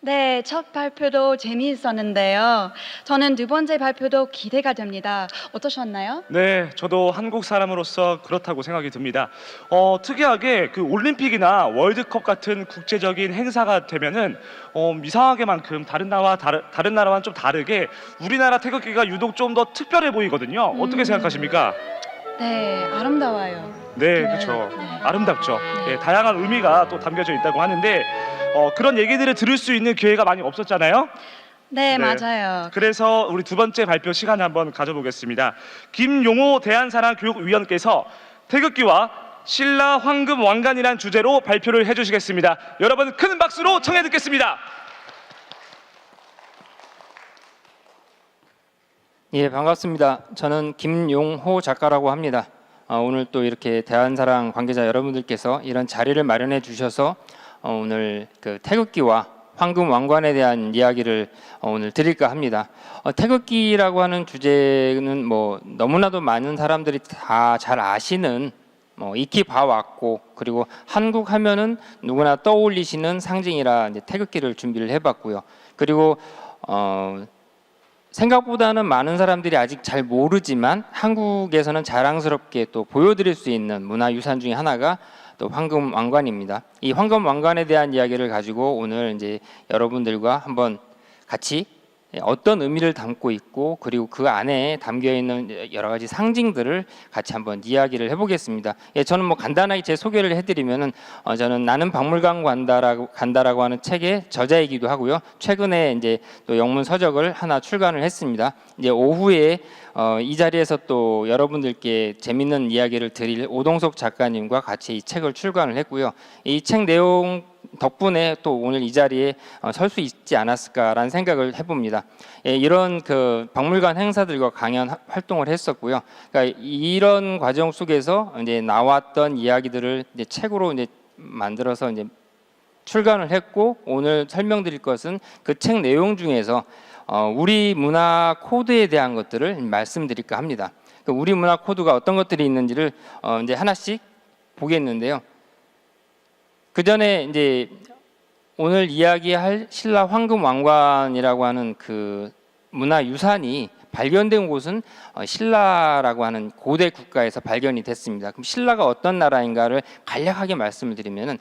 네, 첫 발표도 재미있었는데요. 저는 두 번째 발표도 기대가 됩니다. 어떠셨나요? 네, 저도 한국 사람으로서 그렇다고 생각이 듭니다. 특이하게 그 올림픽이나 월드컵 같은 국제적인 행사가 되면은 이상하게만큼 다른 나라와는 좀 다르게 우리나라 태극기가 유독 좀 더 특별해 보이거든요. 어떻게 생각하십니까? 네, 아름다워요. 네, 저는, 그렇죠. 네. 아름답죠. 네. 예, 다양한 의미가 또 담겨져 있다고 하는데 그런 얘기들을 들을 수 있는 기회가 많이 없었잖아요. 네, 네. 맞아요. 그래서 우리 두 번째 발표 시간을 한번 가져보겠습니다. 김용호 대한사랑교육위원께서 태극기와 신라 황금 왕관이란 주제로 발표를 해주시겠습니다. 여러분 큰 박수로 청해 듣겠습니다. 예, 반갑습니다. 저는 김용호 작가라고 합니다. 오늘 또 이렇게 대한사랑 관계자 여러분들께서 이런 자리를 마련해 주셔서 오늘 그 태극기와 황금 왕관에 대한 이야기를 오늘 드릴까 합니다. 태극기라고 하는 주제는 뭐 너무나도 많은 사람들이 다 잘 아시는 익히 봐왔고, 그리고 한국 하면은 누구나 떠올리시는 상징이라 이제 태극기를 준비를 해봤고요. 그리고 생각보다는 많은 사람들이 아직 잘 모르지만 한국에서는 자랑스럽게 또 보여드릴 수 있는 문화유산 중에 하나가 또 황금 왕관입니다. 이 황금 왕관에 대한 이야기를 가지고 오늘 이제 여러분들과 한번 같이 어떤 의미를 담고 있고, 그리고 그 안에 담겨 있는 여러 가지 상징들을 같이 한번 이야기를 해보겠습니다. 예, 저는 뭐 간단하게 제 소개를 해드리면은 저는 나는 박물관 간다라고 하는 책의 저자이기도 하고요. 최근에 이제 또 영문 서적을 하나 출간을 했습니다. 이제 오후에 이 자리에서 또 여러분들께 재밌는 이야기를 드릴 오동석 작가님과 같이 이 책을 출간을 했고요. 이 책 내용 덕분에 또 오늘 이 자리에 설 수 있지 않았을까라는 생각을 해봅니다. 예, 이런 그 박물관 행사들과 강연 활동을 했었고요. 그러니까 이런 과정 속에서 이제 나왔던 이야기들을 이제 책으로 이제 만들어서 이제 출간을 했고, 오늘 설명드릴 것은 그 책 내용 중에서 우리 문화 코드에 대한 것들을 말씀드릴까 합니다. 우리 문화 코드가 어떤 것들이 있는지를 이제 하나씩 보겠는데요. 그 전에 이제 오늘 이야기할 신라 황금 왕관이라고 하는 그 문화유산이 발견된 곳은 신라라고 하는 고대 국가에서 발견이 됐습니다. 그럼 신라가 어떤 나라인가를 간략하게 말씀을 드리면은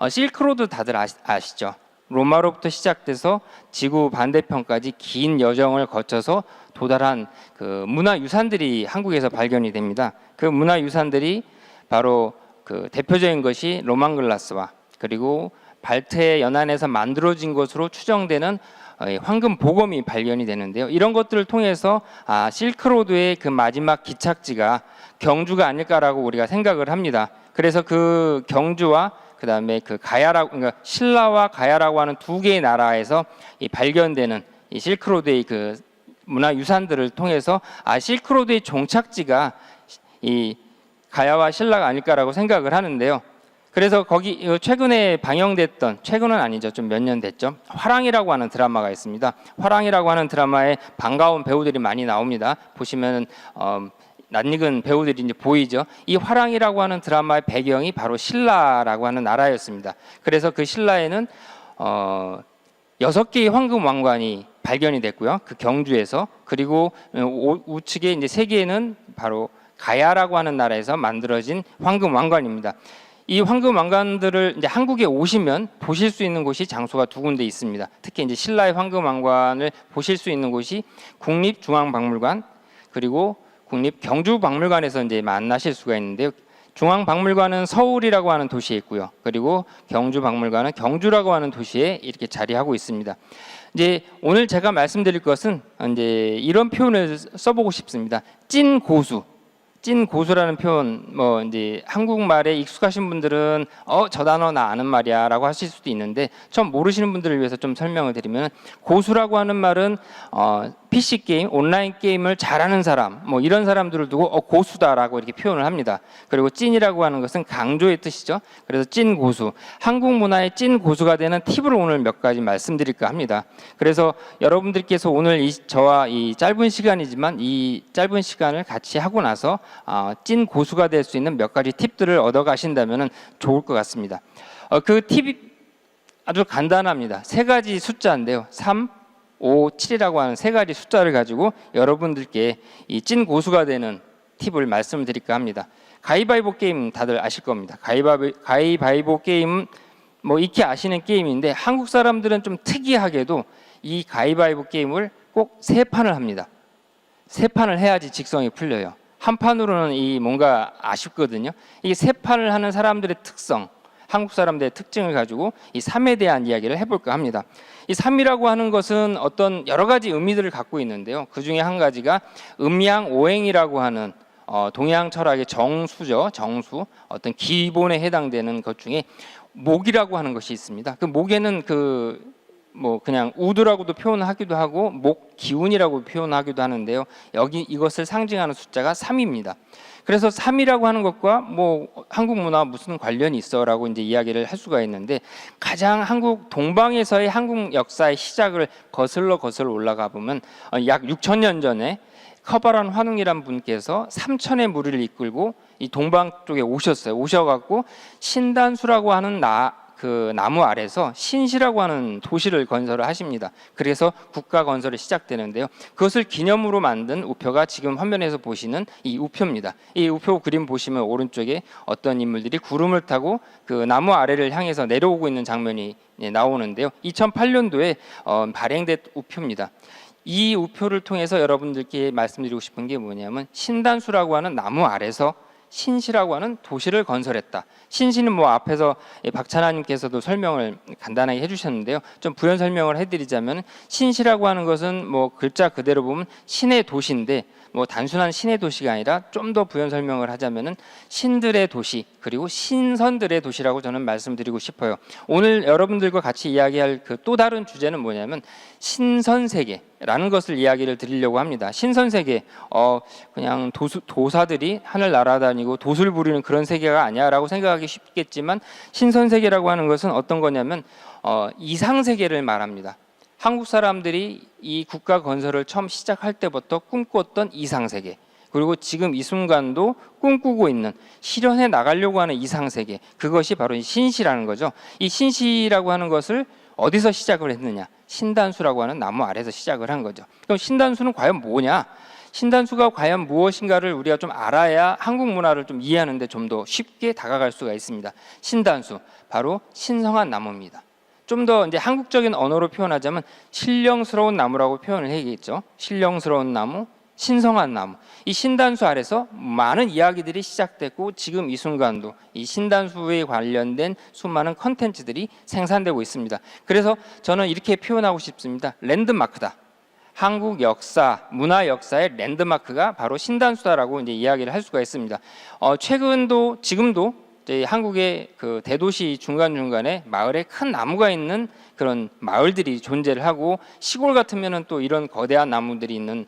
실크로드 다들 아시죠? 로마로부터 시작돼서 지구 반대편까지 긴 여정을 거쳐서 도달한 그 문화유산들이 한국에서 발견이 됩니다. 그 문화유산들이 바로 그 대표적인 것이 로망글라스와, 그리고 발트해 연안에서 만들어진 것으로 추정되는 황금 보검이 발견이 되는데요. 이런 것들을 통해서 실크로드의 그 마지막 기착지가 경주가 아닐까라고 우리가 생각을 합니다. 그래서 그 경주와 그 다음에 그 가야라고, 그러니까 신라와 가야라고 하는 두 개의 나라에서 이 발견되는 이 실크로드의 그 문화유산들을 통해서 실크로드의 종착지가 이 가야와 신라가 아닐까라고 생각을 하는데요. 그래서 거기 최근에 방영됐던, 최근은 아니죠, 좀 몇 년 됐죠, 화랑이라고 하는 드라마가 있습니다. 화랑이라고 하는 드라마에 반가운 배우들이 많이 나옵니다. 보시면 낯익은 배우들이 이제 보이죠. 이 화랑이라고 하는 드라마의 배경이 바로 신라라고 하는 나라였습니다. 그래서 그 신라에는 6개의 황금 왕관이 발견이 됐고요. 그 경주에서. 그리고 우측에 이제 3개는 바로 가야라고 하는 나라에서 만들어진 황금 왕관입니다. 이 황금 왕관들을 이제 한국에 오시면 보실 수 있는 곳이 장소가 2군데 있습니다. 특히 이제 신라의 황금 왕관을 보실 수 있는 곳이 국립중앙박물관, 그리고 국립경주박물관에서 이제 만나실 수가 있는데요. 중앙박물관은 서울이라고 하는 도시에 있고요. 그리고 경주박물관은 경주라고 하는 도시에 이렇게 자리하고 있습니다. 이제 오늘 제가 말씀드릴 것은 이제 이런 표현을 써보고 싶습니다. 찐 고수. 찐 고수라는 표현, 뭐 이제 한국말에 익숙하신 분들은 저 단어 나 아는 말이야라고 하실 수도 있는데, 처음 모르시는 분들을 위해서 좀 설명을 드리면, 고수라고 하는 말은 PC 게임, 온라인 게임을 잘하는 사람, 뭐 이런 사람들을 두고 고수다라고 이렇게 표현을 합니다. 그리고 찐이라고 하는 것은 강조의 뜻이죠. 그래서 찐 고수, 한국 문화의 찐 고수가 되는 팁을 오늘 몇 가지 말씀드릴까 합니다. 그래서 여러분들께서 오늘 저와 이 짧은 시간이지만 이 짧은 시간을 같이 하고 나서 찐 고수가 될 수 있는 몇 가지 팁들을 얻어 가신다면 좋을 것 같습니다. 그 팁 아주 간단합니다. 세 가지 숫자인데요. 3, 5, 7이라고 하는 세 가지 숫자를 가지고 여러분들께 이 찐 고수가 되는 팁을 말씀드릴까 합니다. 가위바위보 게임 다들 아실 겁니다. 가위바위보 게임은 뭐 익히 아시는 게임인데 한국 사람들은 좀 특이하게도 이 가위바위보 게임을 꼭 세 판을 합니다. 세 판을 해야지 직성이 풀려요. 한 판으로는 이 뭔가 아쉽거든요. 이게 세 판을 하는 사람들의 특성, 한국 사람들의 특징을 가지고 이 3에 대한 이야기를 해볼까 합니다. 이 3이라고 하는 것은 어떤 여러 가지 의미들을 갖고 있는데요. 그 중에 한 가지가 음양오행이라고 하는 동양 철학의 정수죠. 정수, 어떤 기본에 해당되는 것 중에 목이라고 하는 것이 있습니다. 그 목에는 뭐 그냥 우드라고도 표현하기도 하고 목 기운이라고 표현하기도 하는데요. 여기 이것을 상징하는 숫자가 3입니다. 그래서 3이라고 하는 것과 뭐 한국 문화와 무슨 관련이 있어라고 이제 이야기를 할 수가 있는데 가장 한국 동방에서의 한국 역사의 시작을 거슬러 올라가 보면 약 6,000년 전에 커바란 환웅이란 분께서 3천의 무리를 이끌고 이 동방 쪽에 오셨어요. 오셔갖고 신단수라고 하는 그 나무 아래서 신시라고 하는 도시를 건설을 하십니다. 그래서 국가 건설이 시작되는데요. 그것을 기념으로 만든 우표가 지금 화면에서 보시는 이 우표입니다. 이 우표 그림 보시면 오른쪽에 어떤 인물들이 구름을 타고 그 나무 아래를 향해서 내려오고 있는 장면이 나오는데요. 2008년도에 발행된 우표입니다. 이 우표를 통해서 여러분들께 말씀드리고 싶은 게 뭐냐면 신단수라고 하는 나무 아래서 신시라고 하는 도시를 건설했다. 신시는 뭐 앞에서 박찬하님께서도 설명을 간단하게 해주셨는데요. 좀 부연 설명을 해드리자면 신시라고 하는 것은 뭐 글자 그대로 보면 신의 도시인데 뭐 단순한 신의 도시가 아니라 좀 더 부연 설명을 하자면은 신들의 도시 그리고 신선들의 도시라고 저는 말씀드리고 싶어요. 오늘 여러분들과 같이 이야기할 그 또 다른 주제는 뭐냐면 신선세계라는 것을 이야기를 드리려고 합니다. 신선세계 그냥 도사들이 하늘 날아다니고 도술 부리는 그런 세계가 아니야라고 생각하기 쉽겠지만 신선세계라고 하는 것은 어떤 거냐면 이상세계를 말합니다. 한국 사람들이 이 국가 건설을 처음 시작할 때부터 꿈꿨던 이상세계 그리고 지금 이 순간도 꿈꾸고 있는 실현해 나가려고 하는 이상세계 그것이 바로 이 신시라는 거죠. 이 신시라고 하는 것을 어디서 시작을 했느냐 신단수라고 하는 나무 아래서 시작을 한 거죠. 그럼 신단수는 과연 뭐냐 신단수가 과연 무엇인가를 우리가 좀 알아야 한국 문화를 좀 이해하는데 좀 더 쉽게 다가갈 수가 있습니다. 신단수 바로 신성한 나무입니다. 좀 더 이제 한국적인 언어로 표현하자면 신령스러운 나무라고 표현을 해야겠죠. 신령스러운 나무, 신성한 나무. 이 신단수 아래서 많은 이야기들이 시작됐고 지금 이 순간도 이 신단수에 관련된 수많은 컨텐츠들이 생산되고 있습니다. 그래서 저는 이렇게 표현하고 싶습니다. 랜드마크다. 한국 역사, 문화 역사의 랜드마크가 바로 신단수다라고 이제 이야기를 할 수가 있습니다. 최근도 지금도 한국의 그 대도시 중간중간에 마을에 큰 나무가 있는 그런 마을들이 존재를 하고 시골 같으면은 또 이런 거대한 나무들이 있는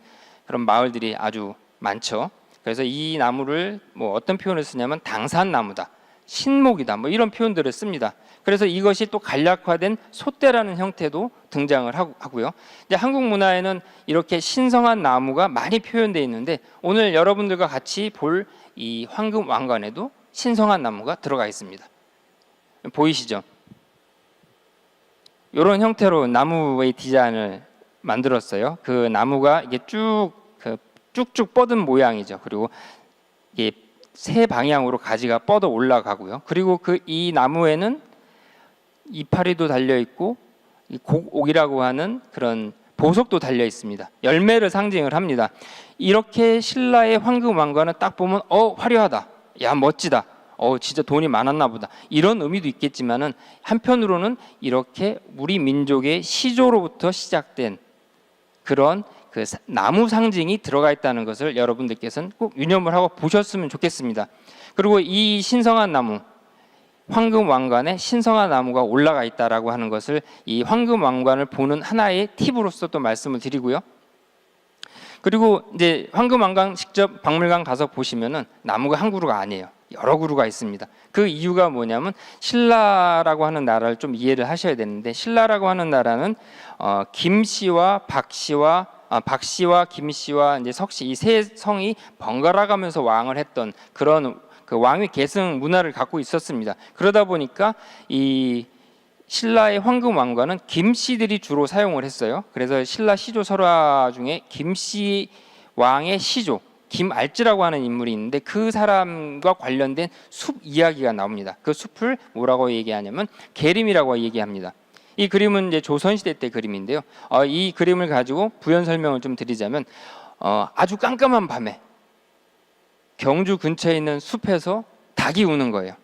그런 마을들이 아주 많죠. 그래서 이 나무를 뭐 어떤 표현을 쓰냐면 당산나무다, 신목이다, 뭐 이런 표현들을 씁니다. 그래서 이것이 또 간략화된 솥대라는 형태도 등장을 하고요. 이제 한국 문화에는 이렇게 신성한 나무가 많이 표현되어 있는데 오늘 여러분들과 같이 볼 이 황금 왕관에도 신성한 나무가 들어가 있습니다. 보이시죠? 이런 형태로 나무의 디자인을 만들었어요. 그 나무가 이게 쭉쭉 뻗은 모양이죠. 그리고 이게 세 방향으로 가지가 뻗어 올라가고요. 그리고 이 나무에는 이파리도 달려 있고 이 곡옥이라고 하는 그런 보석도 달려 있습니다. 열매를 상징을 합니다. 이렇게 신라의 황금 왕관을 딱 보면 화려하다. 야 멋지다. 진짜 돈이 많았나 보다. 이런 의미도 있겠지만은 한편으로는 이렇게 우리 민족의 시조로부터 시작된 그런 그 나무 상징이 들어가 있다는 것을 여러분들께서는 꼭 유념을 하고 보셨으면 좋겠습니다. 그리고 이 신성한 나무, 황금 왕관에 신성한 나무가 올라가 있다라고 하는 것을 이 황금 왕관을 보는 하나의 팁으로서 또 말씀을 드리고요. 그리고 이제 황금 왕관 직접 박물관 가서 보시면은 나무가 한 그루가 아니에요. 여러 그루가 있습니다. 그 이유가 뭐냐면 신라라고 하는 나라를 좀 이해를 하셔야 되는데 신라라고 하는 나라는 김씨와 박씨와 김씨와 이제 석씨 이 세 성이 번갈아 가면서 왕을 했던 그런 그 왕위 계승 문화를 갖고 있었습니다. 그러다 보니까 이 신라의 황금 왕관은 김씨들이 주로 사용을 했어요. 그래서 신라 시조 설화 중에 김씨 왕의 시조 김알지라고 하는 인물이 있는데 그 사람과 관련된 숲 이야기가 나옵니다. 그 숲을 뭐라고 얘기하냐면 계림이라고 얘기합니다. 이 그림은 이제 조선시대 때 그림인데요. 이 그림을 가지고 부연 설명을 좀 드리자면 아주 깜깜한 밤에 경주 근처에 있는 숲에서 닭이 우는 거예요.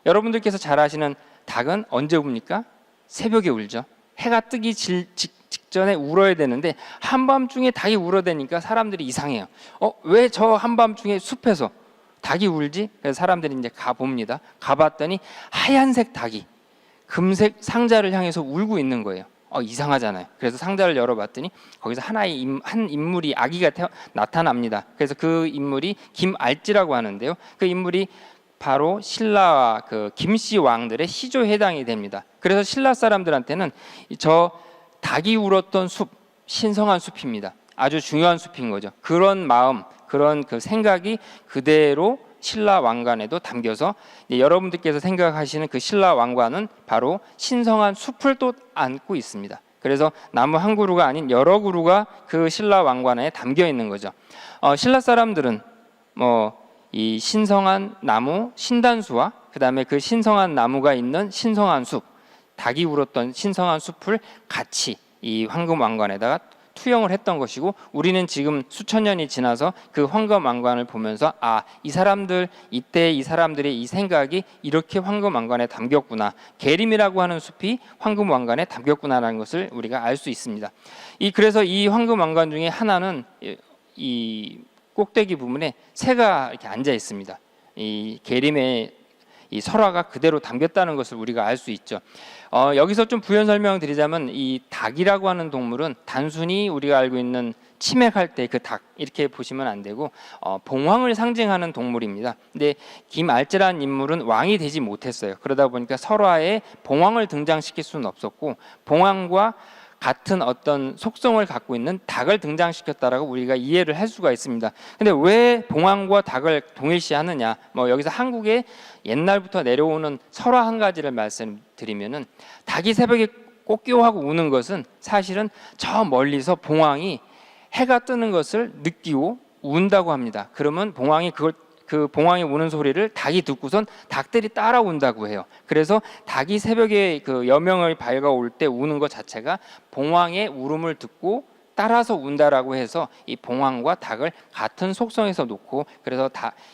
여러분들께서 잘 아시는 닭은 언제 웁니까? 새벽에 울죠. 해가 뜨기 직전에 울어야 되는데 한밤중에 닭이 울어대니까 사람들이 이상해요. 왜 저 한밤중에 숲에서 닭이 울지? 그래서 사람들이 이제 가봅니다. 가봤더니 하얀색 닭이 금색 상자를 향해서 울고 있는 거예요. 이상하잖아요. 그래서 상자를 열어봤더니 거기서 한 인물이 아기가 나타납니다. 그래서 그 인물이 김알지라고 하는데요. 그 인물이 바로 신라와 그 김씨 왕들의 시조에 해당이 됩니다. 그래서 신라 사람들한테는 저 닭이 울었던 숲, 신성한 숲입니다. 아주 중요한 숲인 거죠. 그런 마음, 그런 그 생각이 그대로 신라 왕관에도 담겨서 여러분들께서 생각하시는 그 신라 왕관은 바로 신성한 숲을 또 안고 있습니다. 그래서 나무 한 그루가 아닌 여러 그루가 그 신라 왕관에 담겨 있는 거죠. 신라 사람들은 이 신성한 나무 신단수와 그 다음에 그 신성한 나무가 있는 신성한 숲, 닭이 울었던 신성한 숲을 같이 이 황금 왕관에다가 투영을 했던 것이고, 우리는 지금 수천 년이 지나서 그 황금 왕관을 보면서 이 사람들 이때 이 사람들의 이 생각이 이렇게 황금 왕관에 담겼구나, 계림이라고 하는 숲이 황금 왕관에 담겼구나라는 것을 우리가 알 수 있습니다. 그래서 이 황금 왕관 중에 하나는 이 꼭대기 부분에 새가 이렇게 앉아 있습니다. 이 계림의 이 설화가 그대로 담겼다는 것을 우리가 알 수 있죠. 여기서 좀 부연 설명드리자면 이 닭이라고 하는 동물은 단순히 우리가 알고 있는 치맥할 때 그 닭 이렇게 보시면 안 되고 봉황을 상징하는 동물입니다. 근데 김알지라는 인물은 왕이 되지 못했어요. 그러다 보니까 설화에 봉황을 등장시킬 수는 없었고, 봉황과 같은 어떤 속성을 갖고 있는 닭을 등장시켰다라고 우리가 이해를 할 수가 있습니다. 근데 왜 봉황과 닭을 동일시하느냐? 여기서 한국에 옛날부터 내려오는 설화 한 가지를 말씀드리면은, 닭이 새벽에 꼬끼오하고 우는 것은 사실은 저 멀리서 봉황이 해가 뜨는 것을 느끼고 운다고 합니다. 그러면 봉황이 그 봉황이 우는 소리를 닭이 듣고선 닭들이 따라온다고 해요. 그래서 닭이 새벽에 그 여명을 밝아올 때 우는 것 자체가 봉황의 울음을 듣고 따라서 운다라고 해서 이 봉황과 닭을 같은 속성에서 놓고, 그래서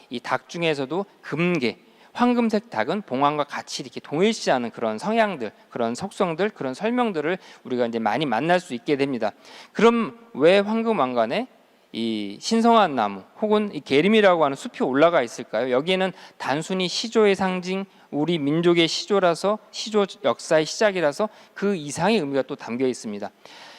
이 닭 중에서도 금계 황금색 닭은 봉황과 같이 이렇게 동일시하는 그런 성향들, 그런 속성들, 그런 설명들을 우리가 이제 많이 만날 수 있게 됩니다. 그럼 왜 황금 왕관에 이 신성한 나무 혹은 이 계림이라고 하는 숲이 올라가 있을까요? 여기에는 단순히 시조의 상징, 우리 민족의 시조라서, 시조 역사의 시작이라서 그 이상의 의미가 또 담겨 있습니다.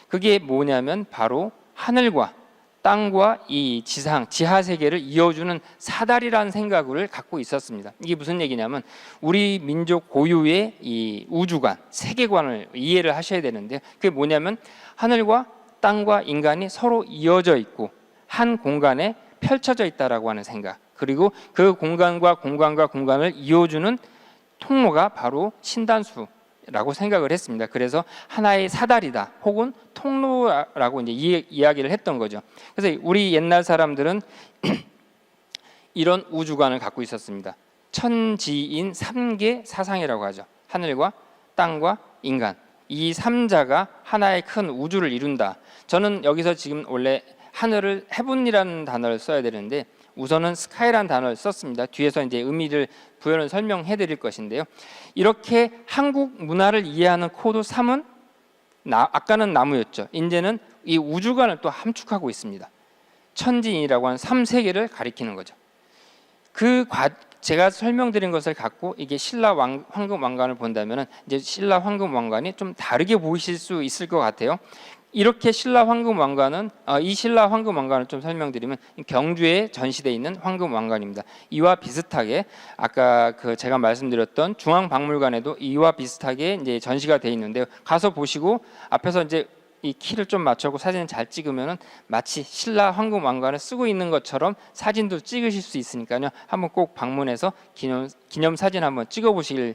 그게 뭐냐면 바로 하늘과 땅과 이 지하 세계를 이어주는 사다리라는 생각을 갖고 있었습니다. 이게 무슨 얘기냐면 우리 민족 고유의 이 우주관, 세계관을 이해를 하셔야 되는데, 그게 뭐냐면 하늘과 땅과 인간이 서로 이어져 있고 한 공간에 펼쳐져 있다라고 하는 생각, 그리고 그 공간과 공간을 이어주는 통로가 바로 신단수라고 생각을 했습니다. 그래서 하나의 사다리다 혹은 통로라고 이제 이야기를 했던 거죠. 그래서 우리 옛날 사람들은 이런 우주관을 갖고 있었습니다. 천지인 삼계 사상이라고 하죠. 하늘과 땅과 인간, 이 삼자가 하나의 큰 우주를 이룬다. 저는 여기서 지금 원래 하늘을 헤븐이라는 단어를 써야 되는데 우선은 스카이라는 단어를 썼습니다. 뒤에서 이제 의미를 부연을 설명해 드릴 것인데요. 이렇게 한국 문화를 이해하는 코드 3은 아까는 나무였죠. 이제는 이 우주관을 또 함축하고 있습니다. 천지인이라고 하는 3세계를 가리키는 거죠. 제가 설명드린 것을 갖고 이게 신라 황금 왕관을 본다면은 이제 신라 황금 왕관이 좀 다르게 보이실 수 있을 것 같아요. 이렇게 신라 황금 왕관은 이 신라 황금 왕관을 좀 설명드리면 경주에 전시되어 있는 황금 왕관입니다. 이와 비슷하게 아까 제가 말씀드렸던 중앙박물관에도 이와 비슷하게 이제 전시가 되어 있는데요. 가서 보시고 앞에서 이제 이 키를 좀 맞추고 사진을 잘 찍으면은 마치 신라 황금 왕관을 쓰고 있는 것처럼 사진도 찍으실 수 있으니까요. 한번 꼭 방문해서 기념 사진 한번 찍어 보시길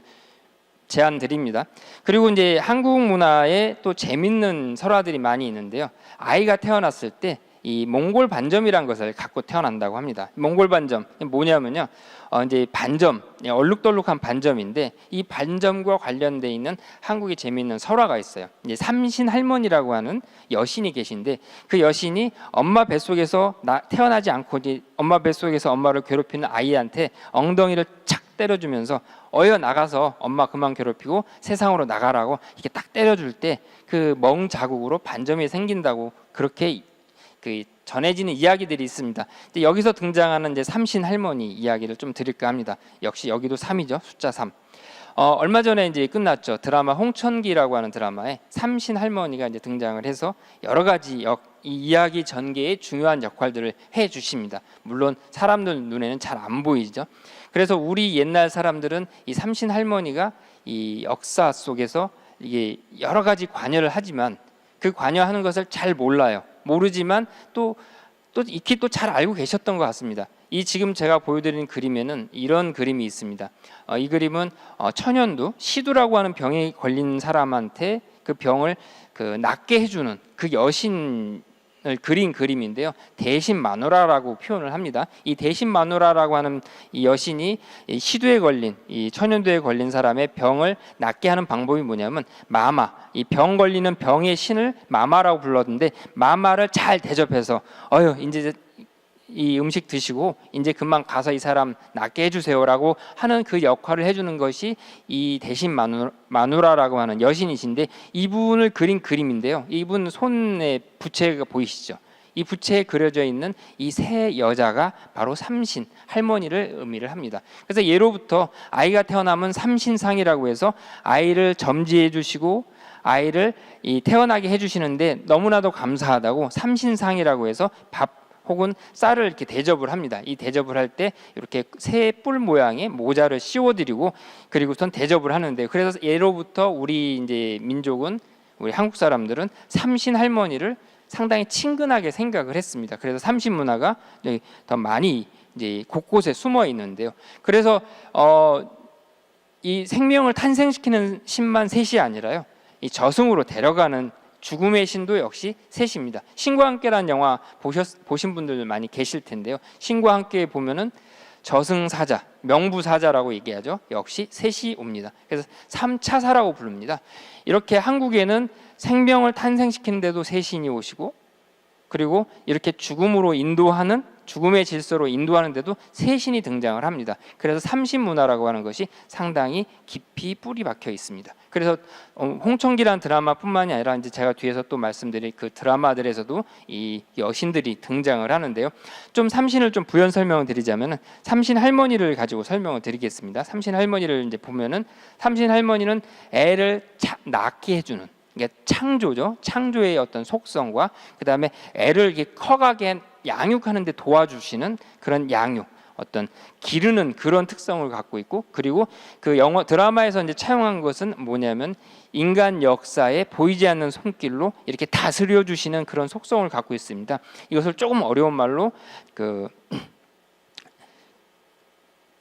제안 드립니다. 그리고 이제 한국 문화에 또 재밌는 설화들이 많이 있는데요. 아이가 태어났을 때 이 몽골 반점이란 것을 갖고 태어난다고 합니다. 몽골 반점 뭐냐면요, 이제 반점, 얼룩덜룩한 반점인데 이 반점과 관련돼 있는 한국의 재미있는 설화가 있어요. 이제 삼신 할머니라고 하는 여신이 계신데 그 여신이 엄마 뱃속에서 태어나지 않고 이제 엄마 뱃속에서 엄마를 괴롭히는 아이한테 엉덩이를 착 때려주면서 어여 나가서 엄마 그만 괴롭히고 세상으로 나가라고 이렇게 딱 때려줄 때 그 멍 자국으로 반점이 생긴다고 그렇게 그 전해지는 이야기들이 있습니다. 이제 여기서 등장하는 이제 삼신 할머니 이야기를 좀 드릴까 합니다. 역시 여기도 3이죠. 숫자 3. 얼마 전에 이제 끝났죠. 드라마 홍천기라고 하는 드라마에 삼신 할머니가 이제 등장을 해서 여러 가지 이 이야기 전개에 중요한 역할들을 해 주십니다. 물론 사람들 눈에는 잘 안 보이죠. 그래서 우리 옛날 사람들은 이 삼신 할머니가 이 역사 속에서 이게 여러 가지 관여를 하지만 그 관여하는 것을 잘 몰라요. 모르지만 또 익히 또 잘 알고 계셨던 것 같습니다. 이 지금 제가 보여드리는 그림에는 이런 그림이 있습니다. 이 그림은 천연두, 시두라고 하는 병에 걸린 사람한테 그 병을 낫게 해주는 그 여신을 그린 그림인데요. 대신마누라라고 표현을 합니다. 이 대신마누라라고 하는 이 여신이 이 시두에 걸린, 이 천연두에 걸린 사람의 병을 낫게 하는 방법이 뭐냐면 마마, 이 병 걸리는 병의 신을 마마라고 불렀는데 마마를 잘 대접해서 이제 이 음식 드시고 이제 금방 가서 이 사람 낫게 해주세요라고 하는 그 역할을 해주는 것이 이 대신 마누라라고 하는 여신이신데 이분을 그린 그림인데요. 이분 손에 부채가 보이시죠? 이 부채에 그려져 있는 이 세 여자가 바로 삼신 할머니를 의미를 합니다. 그래서 예로부터 아이가 태어나면 삼신상이라고 해서 아이를 점지해 주시고 아이를 태어나게 해주시는데 너무나도 감사하다고 삼신상이라고 해서 밥 혹은 쌀을 이렇게 대접을 합니다. 이 대접을 할 때 이렇게 새 뿔 모양의 모자를 씌워드리고 그리고선 대접을 하는데 그래서 예로부터 우리 이제 민족은 우리 한국 사람들은 삼신 할머니를 상당히 친근하게 생각을 했습니다. 그래서 삼신 문화가 더 많이 이제 곳곳에 숨어 있는데요. 그래서 이 생명을 탄생시키는 신만 셋이 아니라요. 이 저승으로 데려가는 죽음의 신도 역시 셋입니다. 신과 함께라는 영화 보신 분들 많이 계실 텐데요. 신과 함께 보면은 저승사자, 명부사자라고 얘기하죠. 역시 셋이 옵니다. 그래서 3차사라고 부릅니다. 이렇게 한국에는 생명을 탄생시키는데도 세 신이 오시고 그리고 이렇게 죽음으로 인도하는 죽음의 질서로 인도하는데도 세 신이 등장을 합니다. 그래서 삼신 문화라고 하는 것이 상당히 깊이 뿌리 박혀 있습니다. 그래서 홍천기라는 드라마뿐만이 아니라 이제 제가 뒤에서 또 말씀드릴 그 드라마들에서도 이 여신들이 등장을 하는데요. 좀 삼신을 좀 부연 설명을 드리자면은 삼신 할머니를 가지고 설명을 드리겠습니다. 삼신 할머니를 이제 보면은 삼신 할머니는 애를 낳게 해주는 이게 창조죠. 창조의 어떤 속성과 그 다음에 애를 이렇게 커가게 양육하는 데 도와주시는 그런 양육, 어떤 기르는 그런 특성을 갖고 있고 그리고 그 영화 드라마에서 이제 차용한 것은 뭐냐면 인간 역사에 보이지 않는 손길로 이렇게 다스려 주시는 그런 속성을 갖고 있습니다. 이것을 조금 어려운 말로 그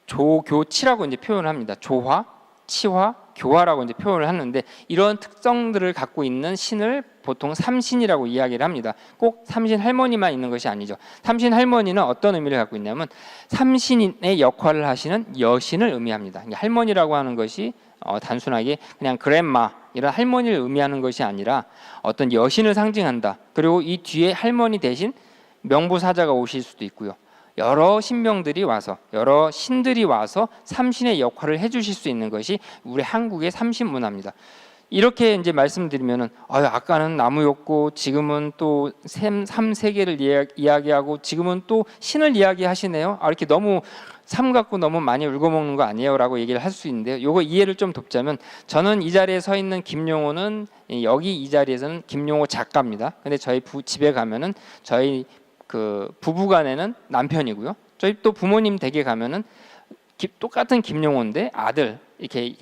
조교치라고 이제 표현을 합니다. 조화, 치화, 교화라고 이제 표현을 하는데 이런 특성들을 갖고 있는 신을 보통 삼신이라고 이야기를 합니다. 꼭 삼신 할머니만 있는 것이 아니죠. 삼신 할머니는 어떤 의미를 갖고 있냐면 삼신의 역할을 하시는 여신을 의미합니다. 할머니라고 하는 것이 단순하게 그냥 그랜마 이런 할머니를 의미하는 것이 아니라 어떤 여신을 상징한다. 그리고 이 뒤에 할머니 대신 명부사자가 오실 수도 있고요. 여러 신명들이 와서 여러 신들이 와서 삼신의 역할을 해주실 수 있는 것이 우리 한국의 삼신 문화입니다. 이렇게 이제 말씀드리면은 아까는 나무였고 지금은 또 삼세계를 이야기하고 지금은 또 신을 이야기하시네요. 이렇게 너무 삶 갖고 너무 많이 울고먹는 거 아니에요라고 얘기를 할 수 있는데요. 요거 이해를 좀 돕자면 저는 이 자리에 서 있는 김용호는 여기 이 자리에서는 김용호 작가입니다. 근데 저희 집에 가면은 저희 그 부부간에는 남편이고요. 저희 또 부모님 댁에 가면은 똑같은 김용호인데 아들 이렇게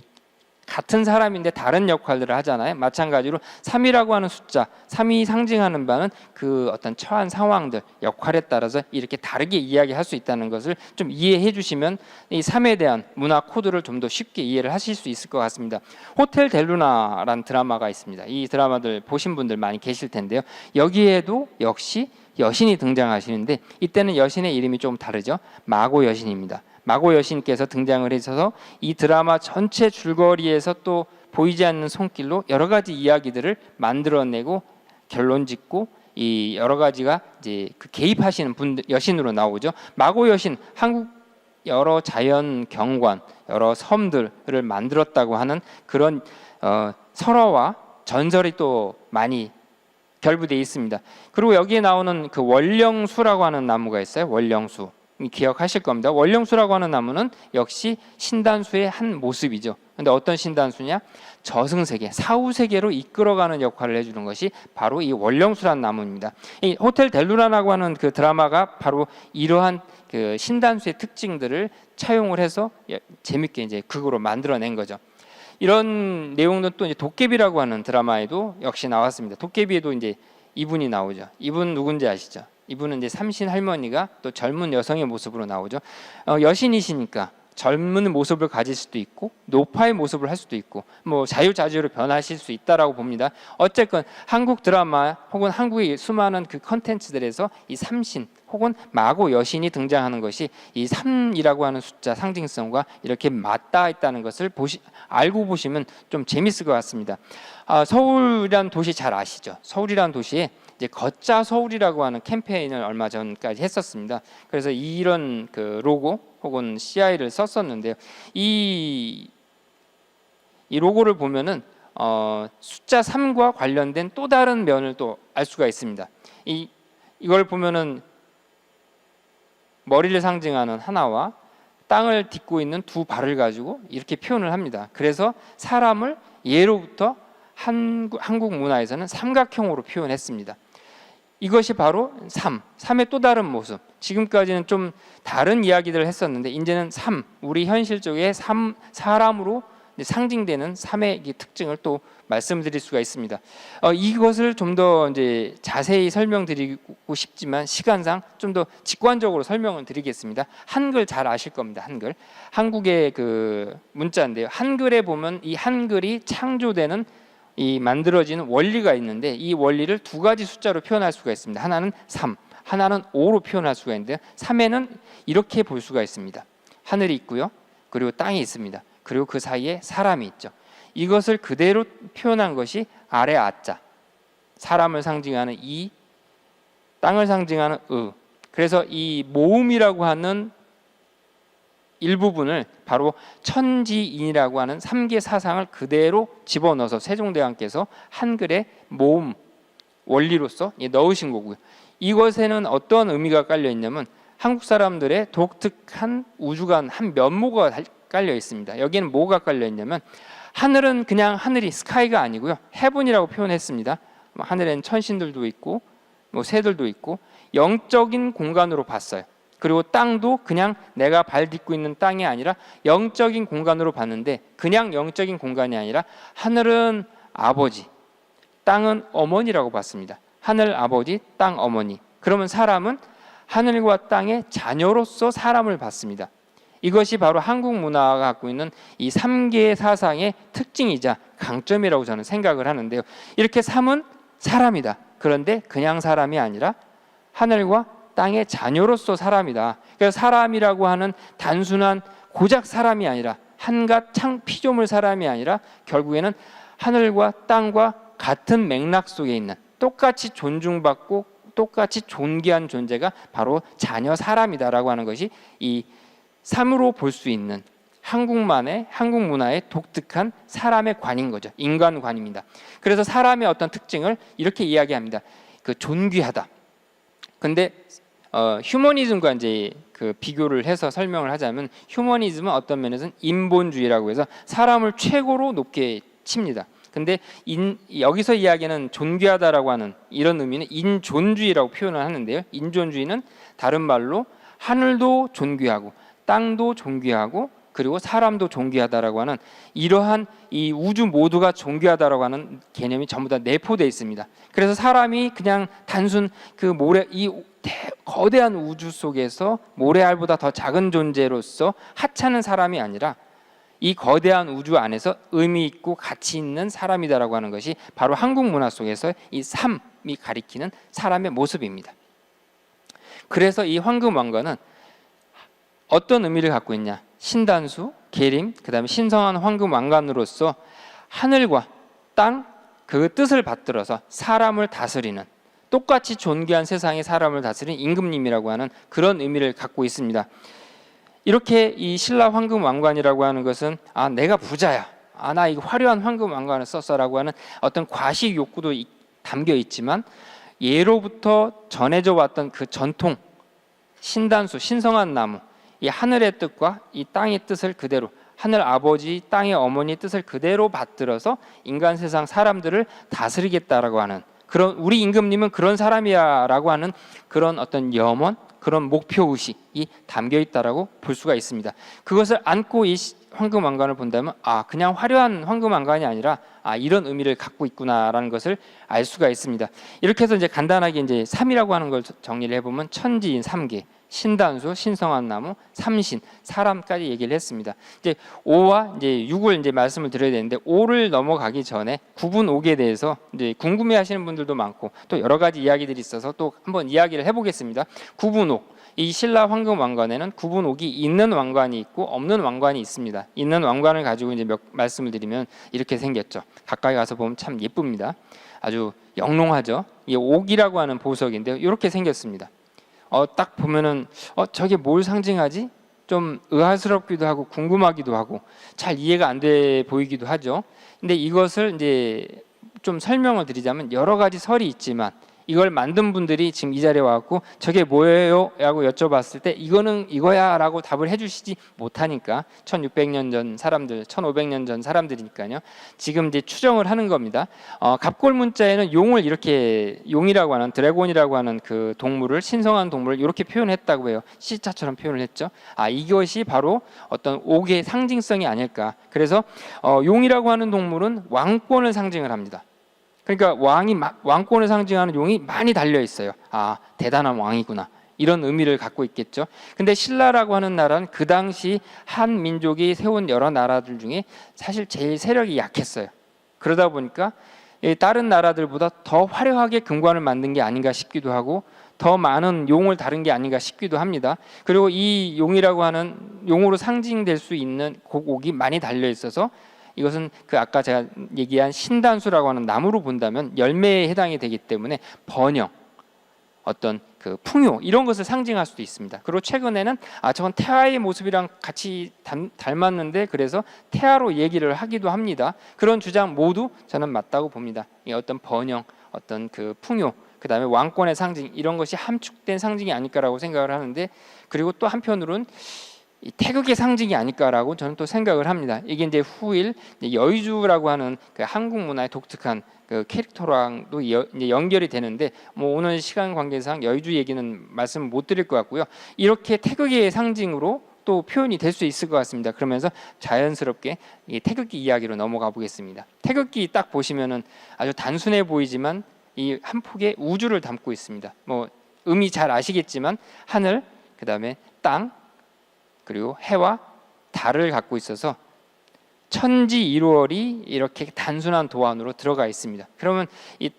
같은 사람인데 다른 역할들을 하잖아요. 마찬가지로 3이라고 하는 숫자, 3이 상징하는 바는 그 어떤 처한 상황들, 역할에 따라서 이렇게 다르게 이야기할 수 있다는 것을 좀 이해해 주시면 이 3에 대한 문화 코드를 좀 더 쉽게 이해를 하실 수 있을 것 같습니다. 호텔 델루나라는 드라마가 있습니다. 이 드라마들 보신 분들 많이 계실 텐데요. 여기에도 역시 여신이 등장하시는데 이때는 여신의 이름이 좀 다르죠. 마고 여신입니다. 마고 여신께서 등장을 해서 이 드라마 전체 줄거리에서 또 보이지 않는 손길로 여러 가지 이야기들을 만들어내고 결론 짓고 이 여러 가지가 이제 그 개입하시는 분들 여신으로 나오죠. 마고 여신 한국 여러 자연 경관, 여러 섬들을 만들었다고 하는 그런 설화와 전설이 또 많이 결부되어 있습니다. 그리고 여기에 나오는 그 월령수라고 하는 나무가 있어요. 월령수. 기억하실 겁니다. 월령수라고 하는 나무는 역시 신단수의 한 모습이죠. 근데 어떤 신단수냐? 저승세계, 사후세계로 이끌어가는 역할을 해주는 것이 바로 이 월령수라는 나무입니다. 이 호텔 델루나라고 하는 그 드라마가 바로 이러한 그 신단수의 특징들을 차용을 해서 재밌게 이제 극으로 만들어낸 거죠. 이런 내용은 또 이제 도깨비라고 하는 드라마에도 역시 나왔습니다. 도깨비에도 이제 이분이 나오죠. 이분 누군지 아시죠? 이분은 이제 삼신 할머니가 또 젊은 여성의 모습으로 나오죠. 여신이시니까 젊은 모습을 가질 수도 있고 노파의 모습을 할 수도 있고 뭐 자유자재로 변하실 수 있다라고 봅니다. 어쨌건 한국 드라마 혹은 한국의 수많은 그 컨텐츠들에서 이 삼신 혹은 마고 여신이 등장하는 것이 이 3이라고 하는 숫자 상징성과 이렇게 맞닿아 있다는 것을 알고 보시면 좀 재밌을 것 같습니다. 서울이라는 도시 잘 아시죠? 서울이라는 도시에 이제 걷자 서울이라고 하는 캠페인을 얼마 전까지 했었습니다. 그래서 이런 그 로고 혹은 CI를 썼었는데요. 이 로고를 보면은 숫자 3과 관련된 또 다른 면을 또 알 수가 있습니다. 이걸 보면은 머리를 상징하는 하나와 땅을 딛고 있는 두 발을 가지고 이렇게 표현을 합니다. 그래서 사람을 예로부터 한국 문화에서는 삼각형으로 표현했습니다. 이것이 바로 3의 또 다른 모습. 지금까지는 좀 다른 이야기들을 했었는데 이제는 3, 우리 현실적인 사람으로 상징되는 3의 특징을 또 말씀드릴 수가 있습니다. 이것을 좀 더 이제 자세히 설명드리고 싶지만 시간상 좀 더 직관적으로 설명을 드리겠습니다. 한글 잘 아실 겁니다. 한국의 그 문자인데요. 한글에 보면 이 한글이 창조되는 이 만들어지는 원리가 있는데 이 원리를 두 가지 숫자로 표현할 수가 있습니다. 하나는 3, 하나는 5로 표현할 수가 있는데요. 3에는 이렇게 볼 수가 있습니다. 하늘이 있고요. 그리고 땅이 있습니다. 그리고 그 사이에 사람이 있죠. 이것을 그대로 표현한 것이 아래 아자, 사람을 상징하는 이, 땅을 상징하는 으. 그래서 이 모음이라고 하는 일부분을 바로 천지인이라고 하는 3개 사상을 그대로 집어넣어서 세종대왕께서 한글의 모음 원리로서 넣으신 거고요. 이것에는 어떤 의미가 깔려 있냐면 한국 사람들의 독특한 우주관 한 면모가 깔려 있습니다. 여기에는 뭐가 깔려 있냐면 하늘은 그냥 하늘이 스카이가 아니고요. 헤븐이라고 표현했습니다. 하늘에는 천신들도 있고 뭐 새들도 있고 영적인 공간으로 봤어요. 그리고 땅도 그냥 내가 발 딛고 있는 땅이 아니라 영적인 공간으로 봤는데 그냥 영적인 공간이 아니라 하늘은 아버지, 땅은 어머니라고 봤습니다. 하늘 아버지, 땅 어머니. 그러면 사람은 하늘과 땅의 자녀로서 사람을 봤습니다. 이것이 바로 한국 문화가 갖고 있는 이 3개의 사상의 특징이자 강점이라고 저는 생각을 하는데요. 이렇게 3은 사람이다. 그런데 그냥 사람이 아니라 하늘과 땅의 자녀로서 사람이다. 그래서 사람이라고 하는 단순한 고작 사람이 아니라 한갓 피조물 사람이 아니라 결국에는 하늘과 땅과 같은 맥락 속에 있는 똑같이 존중받고 똑같이 존귀한 존재가 바로 자녀 사람이다라고 하는 것이 이 3으로 볼 수 있는 한국 문화의 독특한 사람의 관인 거죠. 인간관입니다. 그래서 사람의 어떤 특징을 이렇게 이야기합니다. 그 존귀하다. 근데 휴머니즘과 이제 그 비교를 해서 설명을 하자면 휴머니즘은 어떤 면에서는 인본주의라고 해서 사람을 최고로 높게 칩니다. 근데 여기서 이야기하는 존귀하다라고 하는 이런 의미는 인존주의라고 표현을 하는데요. 인존주의는 다른 말로 하늘도 존귀하고 땅도 존귀하고 그리고 사람도 존귀하다라고 하는 이러한 이 우주 모두가 존귀하다라고 하는 개념이 전부 다 내포되어 있습니다. 그래서 사람이 그냥 단순 그 모래 이 거대한 우주 속에서 모래알보다 더 작은 존재로서 하찮은 사람이 아니라 이 거대한 우주 안에서 의미 있고 가치 있는 사람이다라고 하는 것이 바로 한국 문화 속에서 이 삶이 가리키는 사람의 모습입니다. 그래서 이 황금왕관은 어떤 의미를 갖고 있냐? 신단수, 계림, 그다음에 신성한 황금왕관으로서 하늘과 땅 그 뜻을 받들어서 사람을 다스리는, 똑같이 존귀한 세상의 사람을 다스리는 임금님이라고 하는 그런 의미를 갖고 있습니다. 이렇게 이 신라 황금왕관이라고 하는 것은 내가 부자야, 나 이 화려한 황금왕관을 썼어라고 하는 어떤 과식 욕구도 담겨 있지만 예로부터 전해져 왔던 그 전통, 신단수, 신성한 나무, 이 하늘의 뜻과 이 땅의 뜻을 그대로, 하늘 아버지, 땅의 어머니 뜻을 그대로 받들어서 인간 세상 사람들을 다스리겠다라고 하는, 그런 우리 임금님은 그런 사람이야라고 하는 그런 어떤 염원, 그런 목표 의식이 담겨 있다라고 볼 수가 있습니다. 그것을 안고 이 황금왕관을 본다면 그냥 화려한 황금왕관이 아니라 이런 의미를 갖고 있구나라는 것을 알 수가 있습니다. 이렇게 해서 이제 간단하게 이제 3이라고 하는 걸 정리를 해보면 천지인 3개, 신단수, 신성한 나무, 삼신, 사람까지 얘기를 했습니다. 이제 5와 이제 6을 이제 말씀을 드려야 되는데 5를 넘어가기 전에 구분옥에 대해서 이제 궁금해하시는 분들도 많고 또 여러 가지 이야기들이 있어서 또 한번 이야기를 해보겠습니다. 구분옥, 이 신라 황금왕관에는 구분옥이 있는 왕관이 있고 없는 왕관이 있습니다. 있는 왕관을 가지고 이제 몇 말씀을 드리면 이렇게 생겼죠. 가까이 가서 보면 참 예쁩니다. 아주 영롱하죠. 이 옥이라고 하는 보석인데요. 이렇게 생겼습니다. 딱 보면은 저게 뭘 상징하지? 좀 의아스럽기도 하고 궁금하기도 하고 잘 이해가 안 돼 보이기도 하죠. 근데 이것을 이제 좀 설명을 드리자면 여러 가지 설이 있지만 이걸 만든 분들이 지금 이 자리에 와갖고 저게 뭐예요? 라고 여쭤봤을 때 이거는 이거야 라고 답을 해주시지 못하니까 1600년 전 사람들, 1500년 전 사람들이니까요. 지금 이제 추정을 하는 겁니다. 갑골 문자에는 용을 이렇게, 용이라고 하는, 드래곤이라고 하는 그 동물을, 신성한 동물을 이렇게 표현했다고 해요. 시자처럼 표현을 했죠. 이것이 바로 어떤 옥의 상징성이 아닐까. 그래서 용이라고 하는 동물은 왕권을 상징을 합니다. 그러니까 왕권을 상징하는 용이 많이 달려 있어요. 대단한 왕이구나, 이런 의미를 갖고 있겠죠. 근데 신라라고 하는 나라는 그 당시 한 민족이 세운 여러 나라들 중에 사실 제일 세력이 약했어요. 그러다 보니까 다른 나라들보다 더 화려하게 금관을 만든 게 아닌가 싶기도 하고 더 많은 용을 다룬 게 아닌가 싶기도 합니다. 그리고 이 용이라고 하는, 용으로 상징될 수 있는 옥이 많이 달려 있어서 이것은 그 아까 제가 얘기한 신단수라고 하는 나무로 본다면 열매에 해당이 되기 때문에 번영, 어떤 그 풍요, 이런 것을 상징할 수도 있습니다. 그리고 최근에는 저건 태아의 모습이랑 같이 닮았는데 그래서 태아로 얘기를 하기도 합니다. 그런 주장 모두 저는 맞다고 봅니다. 이 어떤 번영, 어떤 그 풍요, 그 다음에 왕권의 상징, 이런 것이 함축된 상징이 아닐까라고 생각을 하는데, 그리고 또 한편으로는 이 태극의 상징이 아닐까라고 저는 또 생각을 합니다. 이게 이제 후일 여의주라고 하는 그 한국 문화의 독특한 그 캐릭터랑도 이제 연결이 되는데 오늘 시간 관계상 여의주 얘기는 말씀 못 드릴 것 같고요. 이렇게 태극의 상징으로 또 표현이 될 수 있을 것 같습니다. 그러면서 자연스럽게 이 태극기 이야기로 넘어가 보겠습니다. 태극기 딱 보시면은 아주 단순해 보이지만 이 한 폭의 우주를 담고 있습니다. 의미 잘 아시겠지만 하늘, 그 다음에 땅, 그리고 해와 달을 갖고 있어서 천지일월이 이렇게 단순한 도안으로 들어가 있습니다. 그러면 이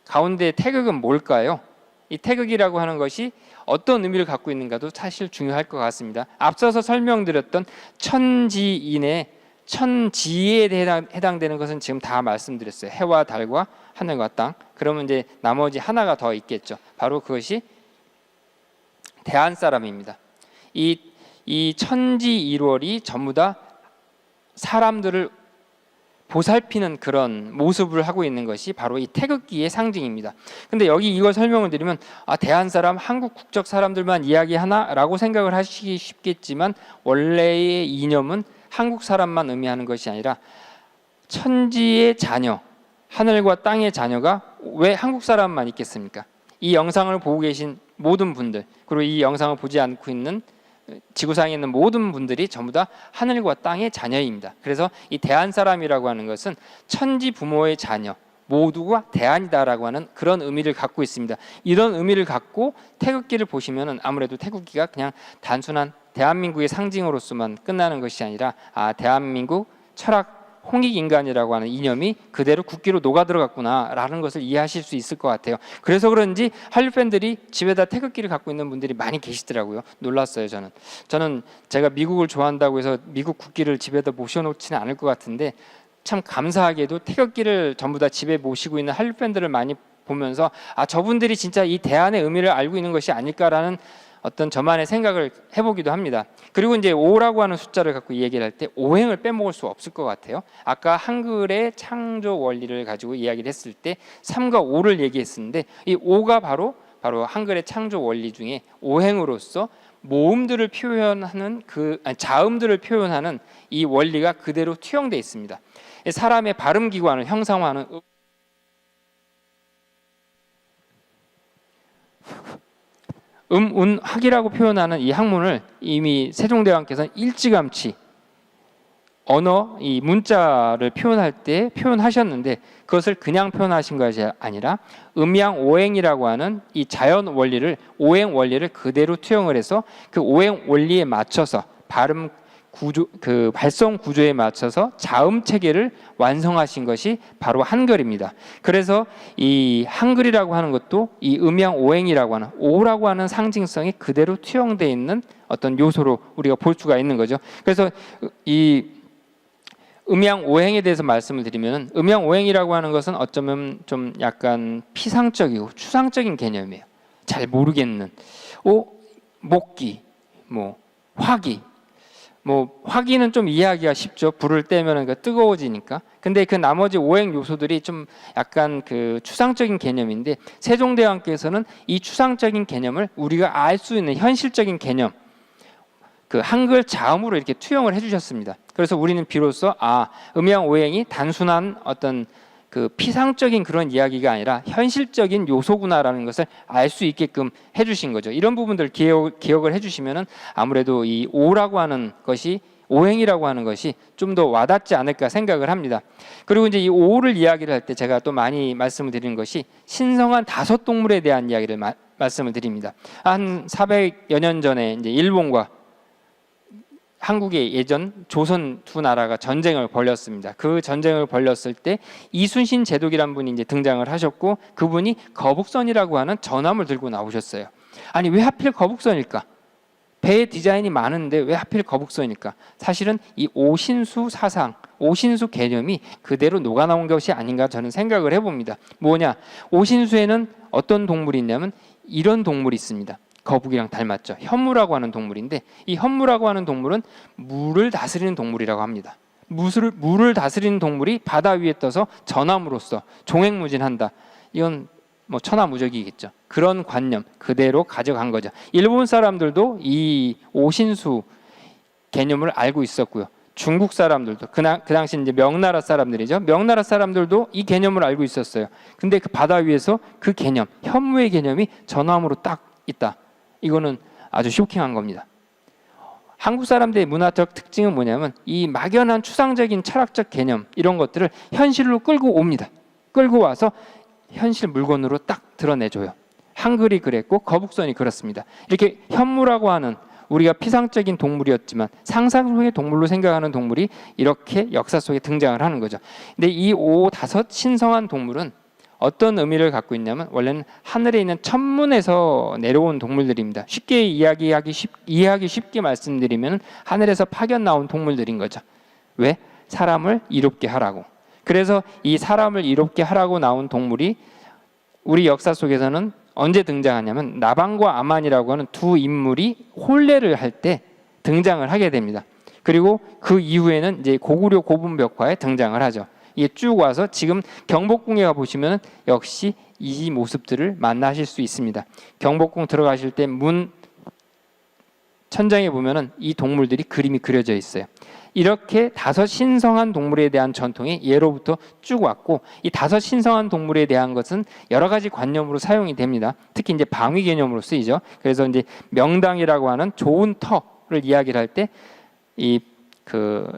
가운데 태극은 뭘까요? 이 태극이라고 하는 것이 어떤 의미를 갖고 있는가도 사실 중요할 것 같습니다. 앞서서 설명드렸던 천지인의 천지에 해당되는 것은 지금 다 말씀드렸어요. 해와 달과 하늘과 땅. 그러면 이제 나머지 하나가 더 있겠죠. 바로 그것이 대한 사람입니다. 이 천지일월이 전부 다 사람들을 보살피는 그런 모습을 하고 있는 것이 바로 이 태극기의 상징입니다. 근데 여기 이걸 설명을 드리면 대한 사람, 한국 국적 사람들만 이야기하나라고 생각을 하시기 쉽겠지만 원래의 이념은 한국 사람만 의미하는 것이 아니라 천지의 자녀, 하늘과 땅의 자녀가 왜 한국 사람만 있겠습니까? 이 영상을 보고 계신 모든 분들, 그리고 이 영상을 보지 않고 있는 지구상에 있는 모든 분들이 전부 다 하늘과 땅의 자녀입니다. 그래서 이 대한 사람이라고 하는 것은 천지 부모의 자녀 모두가 대한이다라고 하는 그런 의미를 갖고 있습니다. 이런 의미를 갖고 태극기를 보시면은 아무래도 태극기가 그냥 단순한 대한민국의 상징으로서만 끝나는 것이 아니라 대한민국 철학 홍익인간이라고 하는 이념이 그대로 국기로 녹아 들어갔구나라는 것을 이해하실 수 있을 것 같아요. 그래서 그런지 한류 팬들이 집에다 태극기를 갖고 있는 분들이 많이 계시더라고요. 놀랐어요. 저는 제가 미국을 좋아한다고 해서 미국 국기를 집에다 모셔놓지는 않을 것 같은데 참 감사하게도 태극기를 전부 다 집에 모시고 있는 한류 팬들을 많이 보면서 저분들이 진짜 이 대안의 의미를 알고 있는 것이 아닐까라는 어떤 저만의 생각을 해보기도 합니다. 그리고 이제 5라고 하는 숫자를 갖고 얘기를 할 때 오행을 빼먹을 수 없을 것 같아요. 아까 한글의 창조 원리를 가지고 이야기를 했을 때 3과 5를 얘기했었는데 이 5가 바로 한글의 창조 원리 중에 오행으로서 모음들을 표현하는 자음들을 표현하는 이 원리가 그대로 투영되어 있습니다. 사람의 발음 기관을 형상화하는 운, 학이라고 표현하는 이 학문을 이미 세종대왕께서는 일찌감치 언어, 이 문자를 표현할 때 표현하셨는데 그것을 그냥 표현하신 것이 아니라 음양오행이라고 하는 이 자연 원리를 오행 원리를 그대로 투영을 해서 그 오행 원리에 맞춰서 발음 구조, 그 발성 구조에 맞춰서 자음 체계를 완성하신 것이 바로 한글입니다. 그래서 이 한글이라고 하는 것도 이 음양 오행이라고 하는 오라고 하는 상징성이 그대로 투영되어 있는 어떤 요소로 우리가 볼 수가 있는 거죠. 그래서 이 음양 오행에 대해서 말씀을 드리면 음양 오행이라고 하는 것은 어쩌면 좀 약간 피상적이고 추상적인 개념이에요. 잘 모르겠는 목기, 화기. 화기는 좀 이해하기가 쉽죠. 불을 떼면 뜨거워지니까. 근데 그 나머지 오행 요소들이 좀 약간 그 추상적인 개념인데 세종대왕께서는 이 추상적인 개념을 우리가 알 수 있는 현실적인 개념, 그 한글 자음으로 이렇게 투영을 해주셨습니다. 그래서 우리는 비로소 음양 오행이 단순한 어떤 그 피상적인 그런 이야기가 아니라 현실적인 요소구나라는 것을 알 수 있게끔 해주신 거죠. 이런 부분들 기억을 해주시면은 아무래도 이 오라고 하는 것이 오행이라고 하는 것이 좀 더 와닿지 않을까 생각을 합니다. 그리고 이제 이 오를 이야기를 할 때 제가 또 많이 말씀을 드리는 것이 신성한 5동물에 대한 이야기를 말씀을 드립니다. 한 400여 년 전에 이제 일본과 한국의 예전 조선 두 나라가 전쟁을 벌였습니다. 그 전쟁을 벌였을 때 이순신 제독이란 분이 이제 등장을 하셨고 그분이 거북선이라고 하는 전함을 들고 나오셨어요. 아니 왜 하필 거북선일까? 배의 디자인이 많은데 왜 하필 거북선일까? 사실은 이 오신수 사상, 오신수 개념이 그대로 녹아나온 것이 아닌가 저는 생각을 해봅니다. 뭐냐? 오신수에는 어떤 동물이 있냐면 이런 동물이 있습니다. 거북이랑 닮았죠. 현무라고 하는 동물인데 이 현무라고 하는 동물은 물을 다스리는 동물이라고 합니다. 물을 다스리는 동물이 바다 위에 떠서 전함으로써 종횡무진한다. 이건 천하무적이겠죠. 그런 관념 그대로 가져간 거죠. 일본 사람들도 이 오신수 개념을 알고 있었고요. 중국 사람들도 그 당시 이제 명나라 사람들이죠. 명나라 사람들도 이 개념을 알고 있었어요. 근데 그 바다 위에서 그 개념, 현무의 개념이 전함으로 딱 있다. 이거는 아주 쇼킹한 겁니다. 한국 사람들의 문화적 특징은 뭐냐면 이 막연한 추상적인 철학적 개념 이런 것들을 현실로 끌고 옵니다. 끌고 와서 현실 물건으로 딱 드러내줘요. 한글이 그랬고 거북선이 그렇습니다. 이렇게 현무라고 하는 우리가 피상적인 동물이었지만 상상 속의 동물로 생각하는 동물이 이렇게 역사 속에 등장을 하는 거죠. 근데 이 5, 5 신성한 동물은 어떤 의미를 갖고 있냐면 원래는 하늘에 있는 천문에서 내려온 동물들입니다. 쉽게 이해하기 쉽게 말씀드리면 하늘에서 파견 나온 동물들인 거죠. 왜? 사람을 이롭게 하라고. 그래서 이 사람을 이롭게 하라고 나온 동물이 우리 역사 속에서는 언제 등장하냐면 나방과 아만이라고 하는 두 인물이 혼례를 할 때 등장을 하게 됩니다. 그리고 그 이후에는 이제 고구려 고분벽화에 등장을 하죠. 이게 쭉 와서 지금 경복궁에 가 보시면 역시 이 모습들을 만나실 수 있습니다. 경복궁 들어가실 때 문 천장에 보면은 이 동물들이 그림이 그려져 있어요. 이렇게 5 신성한 동물에 대한 전통이 예로부터 쭉 왔고 이 5 신성한 동물에 대한 것은 여러 가지 관념으로 사용이 됩니다. 특히 이제 방위 개념으로 쓰이죠. 그래서 이제 명당이라고 하는 좋은 터 이야기를 할 때 이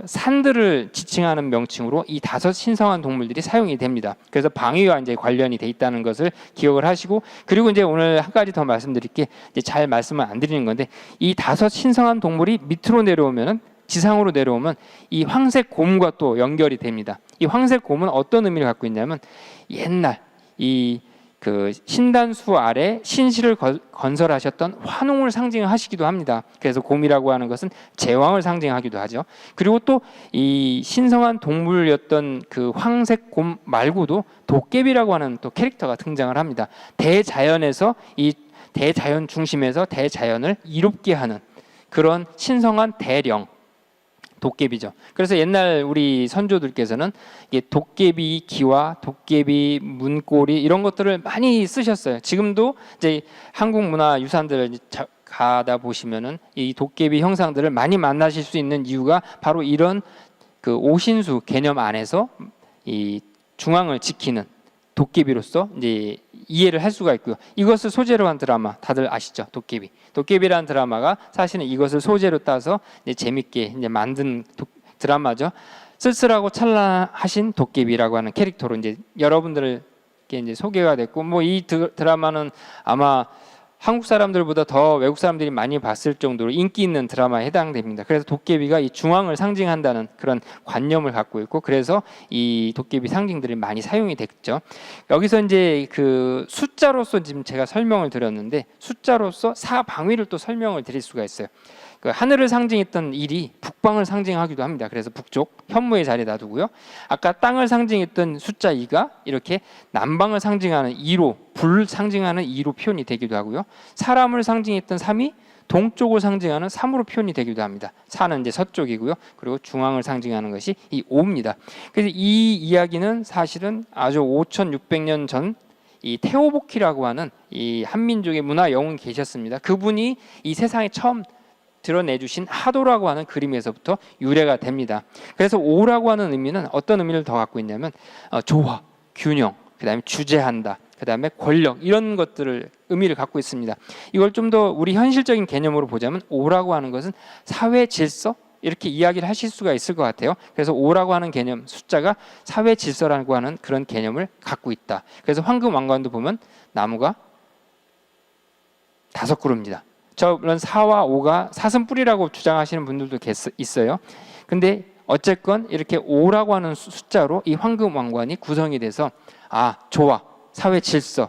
산들을 지칭하는 명칭으로 이 5 신성한 동물들이 사용이 됩니다. 그래서 방위와 이제 관련이 돼 있다는 것을 기억을 하시고, 그리고 이제 오늘 한 가지 더 말씀드릴 게, 이제 잘 말씀을 안 드리는 건데, 이 5 신성한 동물이 밑으로 내려오면은, 지상으로 내려오면 이 황색 곰과 또 연결이 됩니다. 이 황색 곰은 어떤 의미를 갖고 있냐면, 옛날 이 신단수 아래 신실을 건설하셨던 환웅을 상징하시기도 합니다. 그래서 곰이라고 하는 것은 제왕을 상징하기도 하죠. 그리고 또 이 신성한 동물이었던 그 황색 곰 말고도 도깨비라고 하는 또 캐릭터가 등장을 합니다. 대자연에서 이 대자연 중심에서 대자연을 이롭게 하는 그런 신성한 대령, 도깨비죠. 그래서 옛날 우리 선조들께서는 이게 도깨비 기와 도깨비 문고리 이런 것들을 많이 쓰셨어요. 지금도 이제 한국 문화 유산들을 가다 보시면은 이 도깨비 형상들을 많이 만나실 수 있는 이유가 바로 이런 그 오신수 개념 안에서 이 중앙을 지키는 도깨비로서 이제 이해를 할 수가 있고요. 이것을 소재로 한 드라마 다들 아시죠? 도깨비. 도깨비라는 드라마가 사실은 이것을 소재로 따서 이제 재밌게 이제 만든 드라마죠. 쓸쓸하고 찬란하신 도깨비라고 하는 캐릭터로 이제 여러분들께 이제 소개가 됐고, 뭐 이 드라마는 아마 한국 사람들보다 더 외국 사람들이 많이 봤을 정도로 인기 있는 드라마에 해당됩니다. 그래서 도깨비가 이 중앙을 상징한다는 그런 관념을 갖고 있고, 그래서 이 도깨비 상징들이 많이 사용이 됐죠. 여기서 이제 그 숫자로서 지금 제가 설명을 드렸는데, 숫자로서 사방위를 또 설명을 드릴 수가 있어요. 그 하늘을 상징했던 일이 북방을 상징하기도 합니다. 그래서 북쪽 현무의 자리에 놔두고요. 아까 땅을 상징했던 숫자 2가 이렇게 남방을 상징하는 2로, 불을 상징하는 2로 표현이 되기도 하고요. 사람을 상징했던 3이 동쪽을 상징하는 3으로 표현이 되기도 합니다. 사는 이제 서쪽이고요. 그리고 중앙을 상징하는 것이 이 5입니다. 그래서 이 이야기는 사실은 아주 5,600년 전 이 테오보키라고 하는 이 한민족의 문화 영웅이 계셨습니다. 그분이 이 세상에 처음 드러내주신 하도라고 하는 그림에서부터 유래가 됩니다. 그래서 오라고 하는 의미는 어떤 의미를 더 갖고 있냐면 조화, 균형, 그 다음에 주재한다, 그 다음에 권력, 이런 것들을 의미를 갖고 있습니다. 이걸 좀 더 우리 현실적인 개념으로 보자면 오라고 하는 것은 사회 질서, 이렇게 이야기를 하실 수가 있을 것 같아요. 그래서 오라고 하는 개념, 숫자가 사회 질서라고 하는 그런 개념을 갖고 있다. 그래서 황금 왕관도 보면 나무가 5그루입니다. 저런 4와 5가 사슴뿔이라고 주장하시는 분들도 있어요. 근데 어쨌건 이렇게 5라고 하는 숫자로 이 황금 왕관이 구성이 돼서 조화, 사회 질서,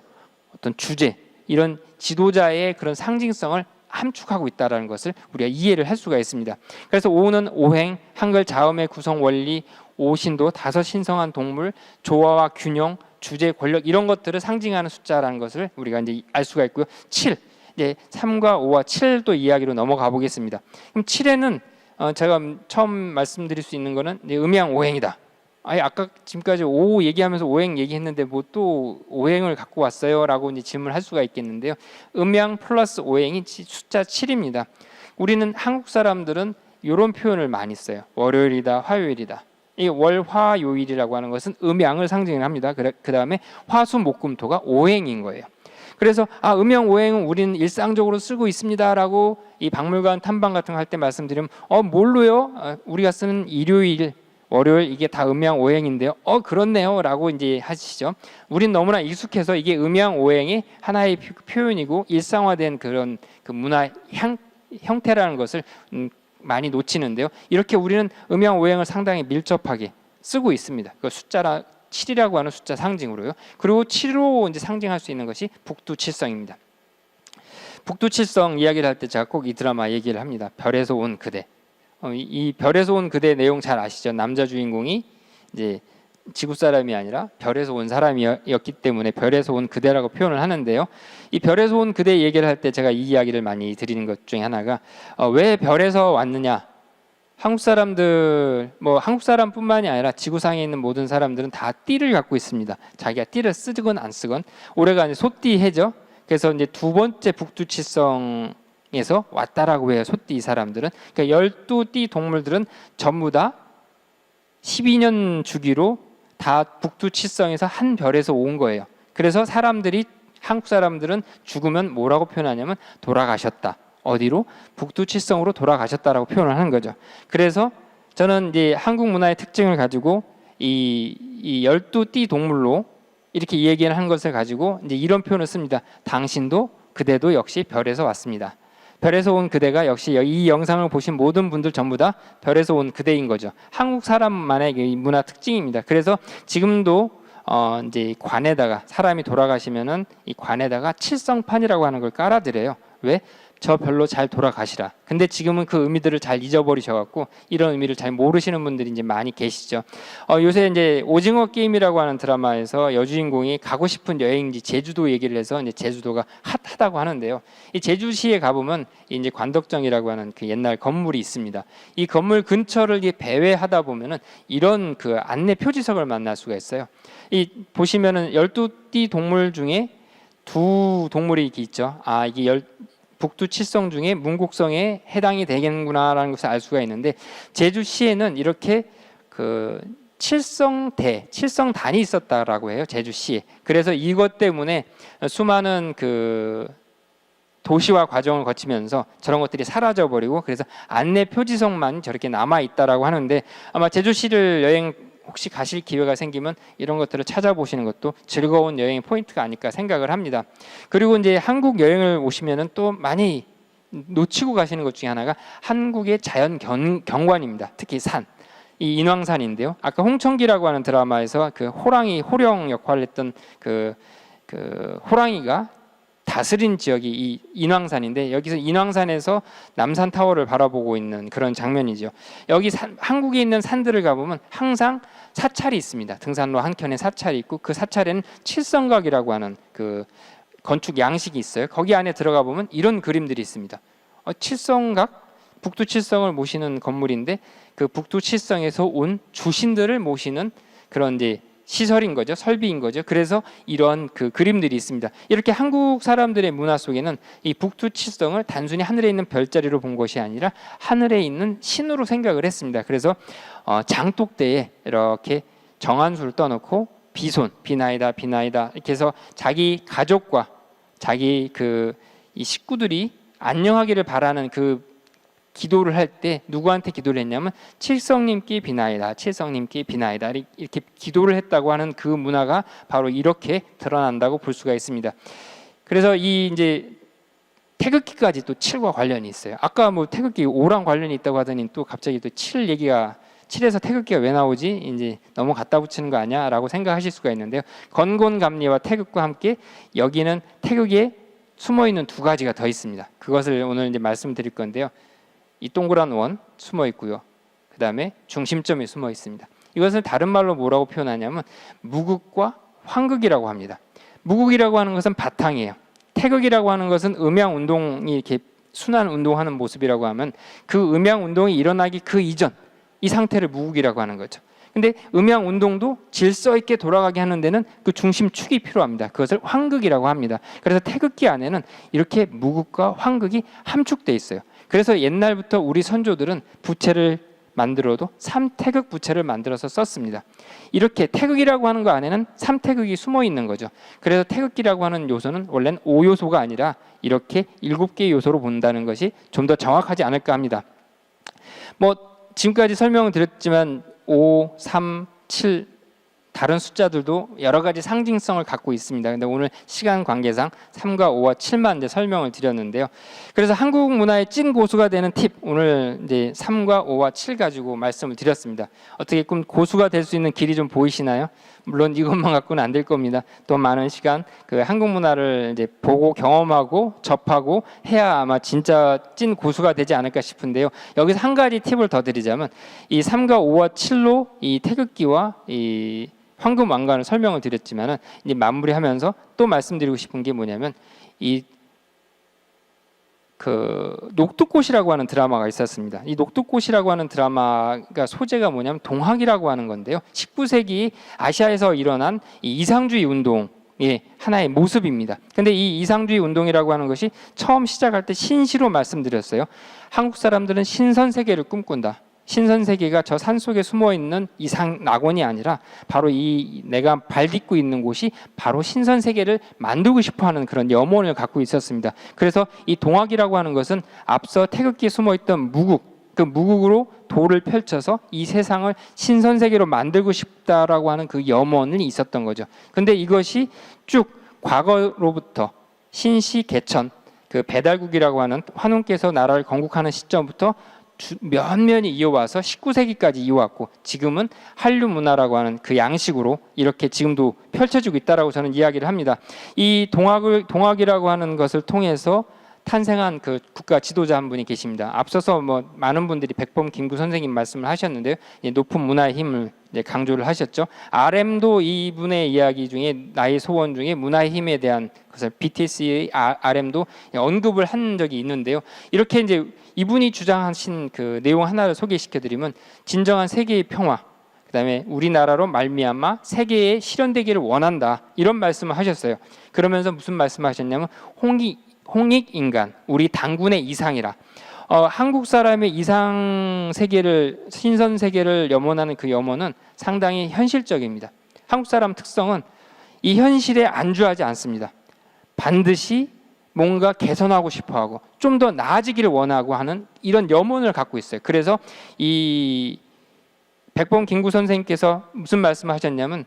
어떤 주제, 이런 지도자의 그런 상징성을 함축하고 있다는 것을 우리가 이해를 할 수가 있습니다. 그래서 5는 오행, 한글 자음의 구성 원리, 오신도, 5 신성한 동물, 조화와 균형, 주제, 권력, 이런 것들을 상징하는 숫자라는 것을 우리가 이제 알 수가 있고요. 7, 이제 3과 5와 7도 이야기로 넘어가 보겠습니다. 그럼 7에는 제가 처음 말씀드릴 수 있는 거는 음양 오행이다. 아까 지금까지 5 얘기하면서 오행 얘기했는데 뭐 또 오행을 갖고 왔어요라고 이제 질문을 할 수가 있겠는데요. 음양 플러스 오행이 숫자 7입니다. 우리는 한국 사람들은 이런 표현을 많이 써요. 월요일이다, 화요일이다. 이 월화요일이라고 하는 것은 음양을 상징합니다. 그 다음에 화수목금토가 오행인 거예요. 그래서 음양 오행은 우리는 일상적으로 쓰고 있습니다라고 이 박물관 탐방 같은 거 할 때 말씀드리면 뭘로요? 우리가 쓰는 일요일, 월요일 이게 다 음양 오행인데요. 그렇네요라고 이제 하시죠. 우린 너무나 익숙해서 이게 음양 오행이 하나의 표현이고 일상화된 그런 그 문화 형태라는 것을 많이 놓치는데요. 이렇게 우리는 음양 오행을 상당히 밀접하게 쓰고 있습니다. 그 숫자라 7이라고 하는 숫자 상징으로요. 그리고 7로 이제 상징할 수 있는 것이 북두칠성입니다. 북두칠성 이야기를 할 때 제가 꼭 이 드라마 얘기를 합니다. 별에서 온 그대. 이 별에서 온 그대 내용 잘 아시죠? 남자 주인공이 이제 지구 사람이 아니라 별에서 온 사람이었기 때문에 별에서 온 그대라고 표현을 하는데요. 이 별에서 온 그대 얘기를 할 때 제가 이 이야기를 많이 드리는 것 중에 하나가 왜 별에서 왔느냐? 한국 사람들, 뭐 한국 사람뿐만이 아니라 지구상에 있는 모든 사람들은 다 띠를 갖고 있습니다. 자기가 띠를 쓰건 안 쓰건. 올해가 이제 소띠 해죠. 그래서 이제 두 번째 북두칠성에서 왔다라고 해요. 소띠 사람들은. 그러니까 12띠 동물들은 전부 다 12년 주기로 다 북두칠성에서 한 별에서 온 거예요. 그래서 한국 사람들은 죽으면 뭐라고 표현하냐면 돌아가셨다. 어디로? 북두칠성으로 돌아가셨다라고 표현을 하는 거죠. 그래서 저는 이제 한국 문화의 특징을 가지고 이 12띠 동물로 이렇게 얘기를 한 것을 가지고 이제 이런 표현을 씁니다. 당신도 그대도 역시 별에서 왔습니다. 별에서 온 그대가 역시 이 영상을 보신 모든 분들 전부 다 별에서 온 그대인 거죠. 한국 사람만의 이 문화 특징입니다. 그래서 지금도 이제 관에다가 사람이 돌아가시면은 이 관에다가 칠성판이라고 하는 걸 깔아드려요. 왜? 저 별로 잘 돌아가시라. 근데 지금은 그 의미들을 잘 잊어버리셔갖고 이런 의미를 잘 모르시는 분들이 이제 많이 계시죠. 요새 이제 오징어 게임이라고 하는 드라마에서 여주인공이 가고 싶은 여행지 제주도 얘기를 해서 이제 제주도가 핫하다고 하는데요. 이 제주시에 가보면 이제 관덕정이라고 하는 그 옛날 건물이 있습니다. 이 건물 근처를 배회하다 보면은 이런 그 안내 표지석을 만날 수가 있어요. 이 보시면은 12띠 동물 중에 두 동물이 이렇게 있죠. 이게 북두칠성 중에 문곡성에 해당이 되겠구나라는 것을 알 수가 있는데 제주시에는 이렇게 그 칠성단이 있었다라고 해요. 제주시에. 그래서 이것 때문에 수많은 그 도시화 과정을 거치면서 저런 것들이 사라져버리고 그래서 안내 표지석만 저렇게 남아 있다라고 하는데 아마 제주시를 여행 혹시 가실 기회가 생기면 이런 것들을 찾아보시는 것도 즐거운 여행의 포인트가 아닐까 생각을 합니다. 그리고 이제 한국 여행을 오시면은 또 많이 놓치고 가시는 것 중에 하나가 한국의 자연 경관입니다. 특히 산, 이 인왕산인데요. 아까 홍천기라고 하는 드라마에서 그 호령 역할을 했던 그 호랑이가 다스린 지역이 이 인왕산인데 여기서 인왕산에서 남산타워를 바라보고 있는 그런 장면이죠. 여기 한국에 있는 산들을 가보면 항상 사찰이 있습니다. 등산로 한켠에 사찰이 있고 그 사찰에는 칠성각이라고 하는 그 건축 양식이 있어요. 거기 안에 들어가 보면 이런 그림들이 있습니다. 칠성각, 북두칠성을 모시는 건물인데 그 북두칠성에서 온 주신들을 모시는 그런 이제 시설인 거죠. 설비인 거죠. 그래서 이런 그 그림들이 있습니다. 이렇게 한국 사람들의 문화 속에는 이 북두칠성을 단순히 하늘에 있는 별자리로 본 것이 아니라 하늘에 있는 신으로 생각을 했습니다. 그래서 장독대에 이렇게 정한수를 떠놓고 비나이다 이렇게 해서 자기 가족과 자기 이 식구들이 안녕하기를 바라는 그 기도를 할 때 누구한테 기도를 했냐면 칠성님께 비나이다 이렇게 기도를 했다고 하는 그 문화가 바로 이렇게 드러난다고 볼 수가 있습니다. 그래서 이 이제 태극기까지 또 칠과 관련이 있어요. 아까 뭐 태극기 오랑 관련이 있다고 하더니 또 갑자기 또 칠 얘기가 칠에서 태극기가 왜 나오지? 이제 너무 갖다 붙이는 거 아니야라고 생각하실 수가 있는데요. 건곤감리와 태극과 함께 여기는 태극에 숨어 있는 두 가지가 더 있습니다. 그것을 오늘 이제 말씀드릴 건데요. 이 동그란 원 숨어 있고요. 그 다음에 중심점이 숨어 있습니다. 이것을 다른 말로 뭐라고 표현하냐면 무극과 환극이라고 합니다. 무극이라고 하는 것은 바탕이에요. 태극이라고 하는 것은 음양 운동이 이렇게 순환 운동하는 모습이라고 하면 그 음양 운동이 일어나기 그 이전 이 상태를 무극이라고 하는 거죠. 근데 음양 운동도 질서 있게 돌아가게 하는 데는 그 중심축이 필요합니다. 그것을 환극이라고 합니다. 그래서 태극기 안에는 이렇게 무극과 환극이 함축돼 있어요. 그래서 옛날부터 우리 선조들은 부채를 만들어도 삼태극 부채를 만들어서 썼습니다. 이렇게 태극이라고 하는 거 안에는 삼태극이 숨어 있는 거죠. 그래서 태극기라고 하는 요소는 원래는 5요소가 아니라 이렇게 7개의 요소로 본다는 것이 좀 더 정확하지 않을까 합니다. 뭐 지금까지 설명을 드렸지만 5, 3, 7 다른 숫자들도 여러 가지 상징성을 갖고 있습니다. 근데 오늘 시간 관계상 3과 5와 7만 이제 설명을 드렸는데요. 그래서 한국 문화의 찐 고수가 되는 팁 오늘 이제 3과 5와 7 가지고 말씀을 드렸습니다. 어떻게 고수가 될 수 있는 길이 좀 보이시나요? 물론 이것만 갖고는 안 될 겁니다. 또 많은 시간 그 한국 문화를 이제 보고 경험하고 접하고 해야 아마 진짜 찐 고수가 되지 않을까 싶은데요. 여기서 한 가지 팁을 더 드리자면 이 3과 5와 7로 이 태극기와 이 황금 왕관을 설명을 드렸지만은 이제 마무리하면서 또 말씀드리고 싶은 게 뭐냐면 이 녹두꽃이라고 하는 드라마가 있었습니다. 이 녹두꽃이라고 하는 드라마가 소재가 뭐냐면 동학이라고 하는 건데요. 19세기 아시아에서 일어난 이 이상주의 운동의 하나의 모습입니다. 근데 이 이상주의 운동이라고 하는 것이 처음 시작할 때 신시로 말씀드렸어요. 한국 사람들은 신선 세계를 꿈꾼다. 신선 세계가 저 산 속에 숨어 있는 이상 낙원이 아니라 바로 이 내가 발 딛고 있는 곳이 바로 신선 세계를 만들고 싶어하는 그런 염원을 갖고 있었습니다. 그래서 이 동학이라고 하는 것은 앞서 태극기에 숨어 있던 무국, 그 무국으로 돌을 펼쳐서 이 세상을 신선 세계로 만들고 싶다라고 하는 그 염원이 있었던 거죠. 근데 이것이 쭉 과거로부터 신시 개천, 그 배달국이라고 하는 환웅께서 나라를 건국하는 시점부터 면면이 이어와서 19세기까지 이어왔고 지금은 한류 문화라고 하는 그 양식으로 이렇게 지금도 펼쳐지고 있다라고 저는 이야기를 합니다. 이 동학이라고 하는 것을 통해서 탄생한 그 국가 지도자 한 분이 계십니다. 앞서서 뭐 많은 분들이 백범 김구 선생님 말씀을 하셨는데요. 높은 문화의 힘을 강조를 하셨죠. RM도 이분의 이야기 중에 나의 소원 중에 문화의 힘에 대한 것을 BTS의 RM도 언급을 한 적이 있는데요. 이렇게 이제 이분이 주장하신 그 내용 하나를 소개시켜드리면 진정한 세계의 평화, 그다음에 우리나라로 말미암아 세계에 실현되기를 원한다 이런 말씀을 하셨어요. 그러면서 무슨 말씀을 하셨냐면 홍익 인간, 우리 당군의 이상이라. 한국 사람의 이상 세계를 신선 세계를 염원하는 그 염원은 상당히 현실적입니다. 한국 사람 특성은 이 현실에 안주하지 않습니다. 반드시 뭔가 개선하고 싶어하고 좀 더 나아지기를 원하고 하는 이런 염원을 갖고 있어요. 그래서 이 백범 김구 선생님께서 무슨 말씀을 하셨냐면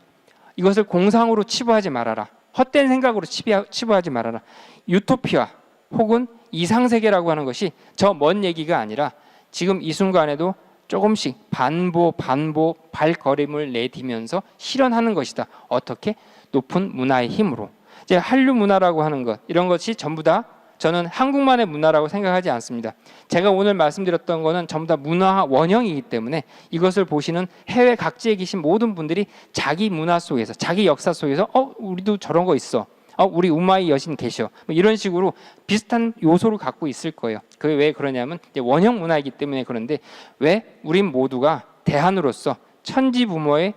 이것을 공상으로 치부하지 말아라. 헛된 생각으로 치부하지 말아라. 유토피아 혹은 이상세계라고 하는 것이 저 먼 얘기가 아니라 지금 이 순간에도 조금씩 반보 발걸음을 내디면서 실현하는 것이다. 어떻게? 높은 문화의 힘으로. 이제 한류 문화라고 하는 것, 이런 것이 전부 다 저는 한국만의 문화라고 생각하지 않습니다. 제가 오늘 말씀드렸던 것은 전부 다 문화 원형이기 때문에 이것을 보시는 해외 각지에 계신 모든 분들이 자기 문화 속에서, 자기 역사 속에서 우리도 저런 거 있어. 우리 우마이 여신 계셔. 뭐 이런 식으로 비슷한 요소를 갖고 있을 거예요. 그게 왜 그러냐면 이제 원형 문화이기 때문에. 그런데 왜? 우린 모두가 대한으로서 천지 부모의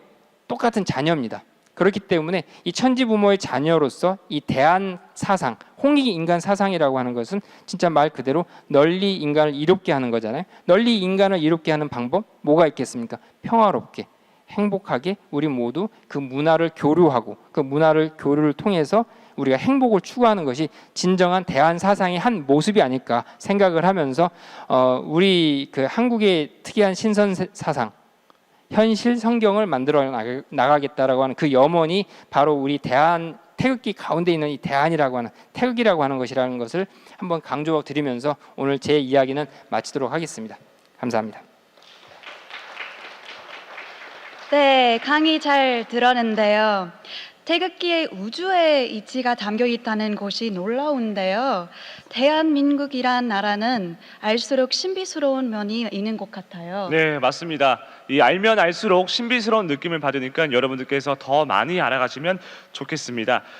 똑같은 자녀입니다. 그렇기 때문에 이 천지 부모의 자녀로서 이 대한 사상, 홍익 인간 사상이라고 하는 것은 진짜 말 그대로 널리 인간을 이롭게 하는 거잖아요. 널리 인간을 이롭게 하는 방법 뭐가 있겠습니까? 평화롭게, 행복하게 우리 모두 그 문화를 교류하고 그 문화를 교류를 통해서 우리가 행복을 추구하는 것이 진정한 대한 사상의 한 모습이 아닐까 생각을 하면서 우리 그 한국의 특이한 신선 사상, 현실 성경을 만들어 나가겠다라고 하는 그 염원이 바로 우리 대한 태극기 가운데 있는 이 대한이라고 하는 태극이라고 하는 것이라는 것을 한번 강조드리면서 오늘 제 이야기는 마치도록 하겠습니다. 감사합니다. 네, 강의 잘 들었는데요. 태극기에 우주의 이치가 담겨 있다는 것이 놀라운데요. 대한민국이란 나라는 알수록 신비스러운 면이 있는 것 같아요. 네, 맞습니다. 이 알면 알수록 신비스러운 느낌을 받으니까 여러분들께서 더 많이 알아가시면 좋겠습니다.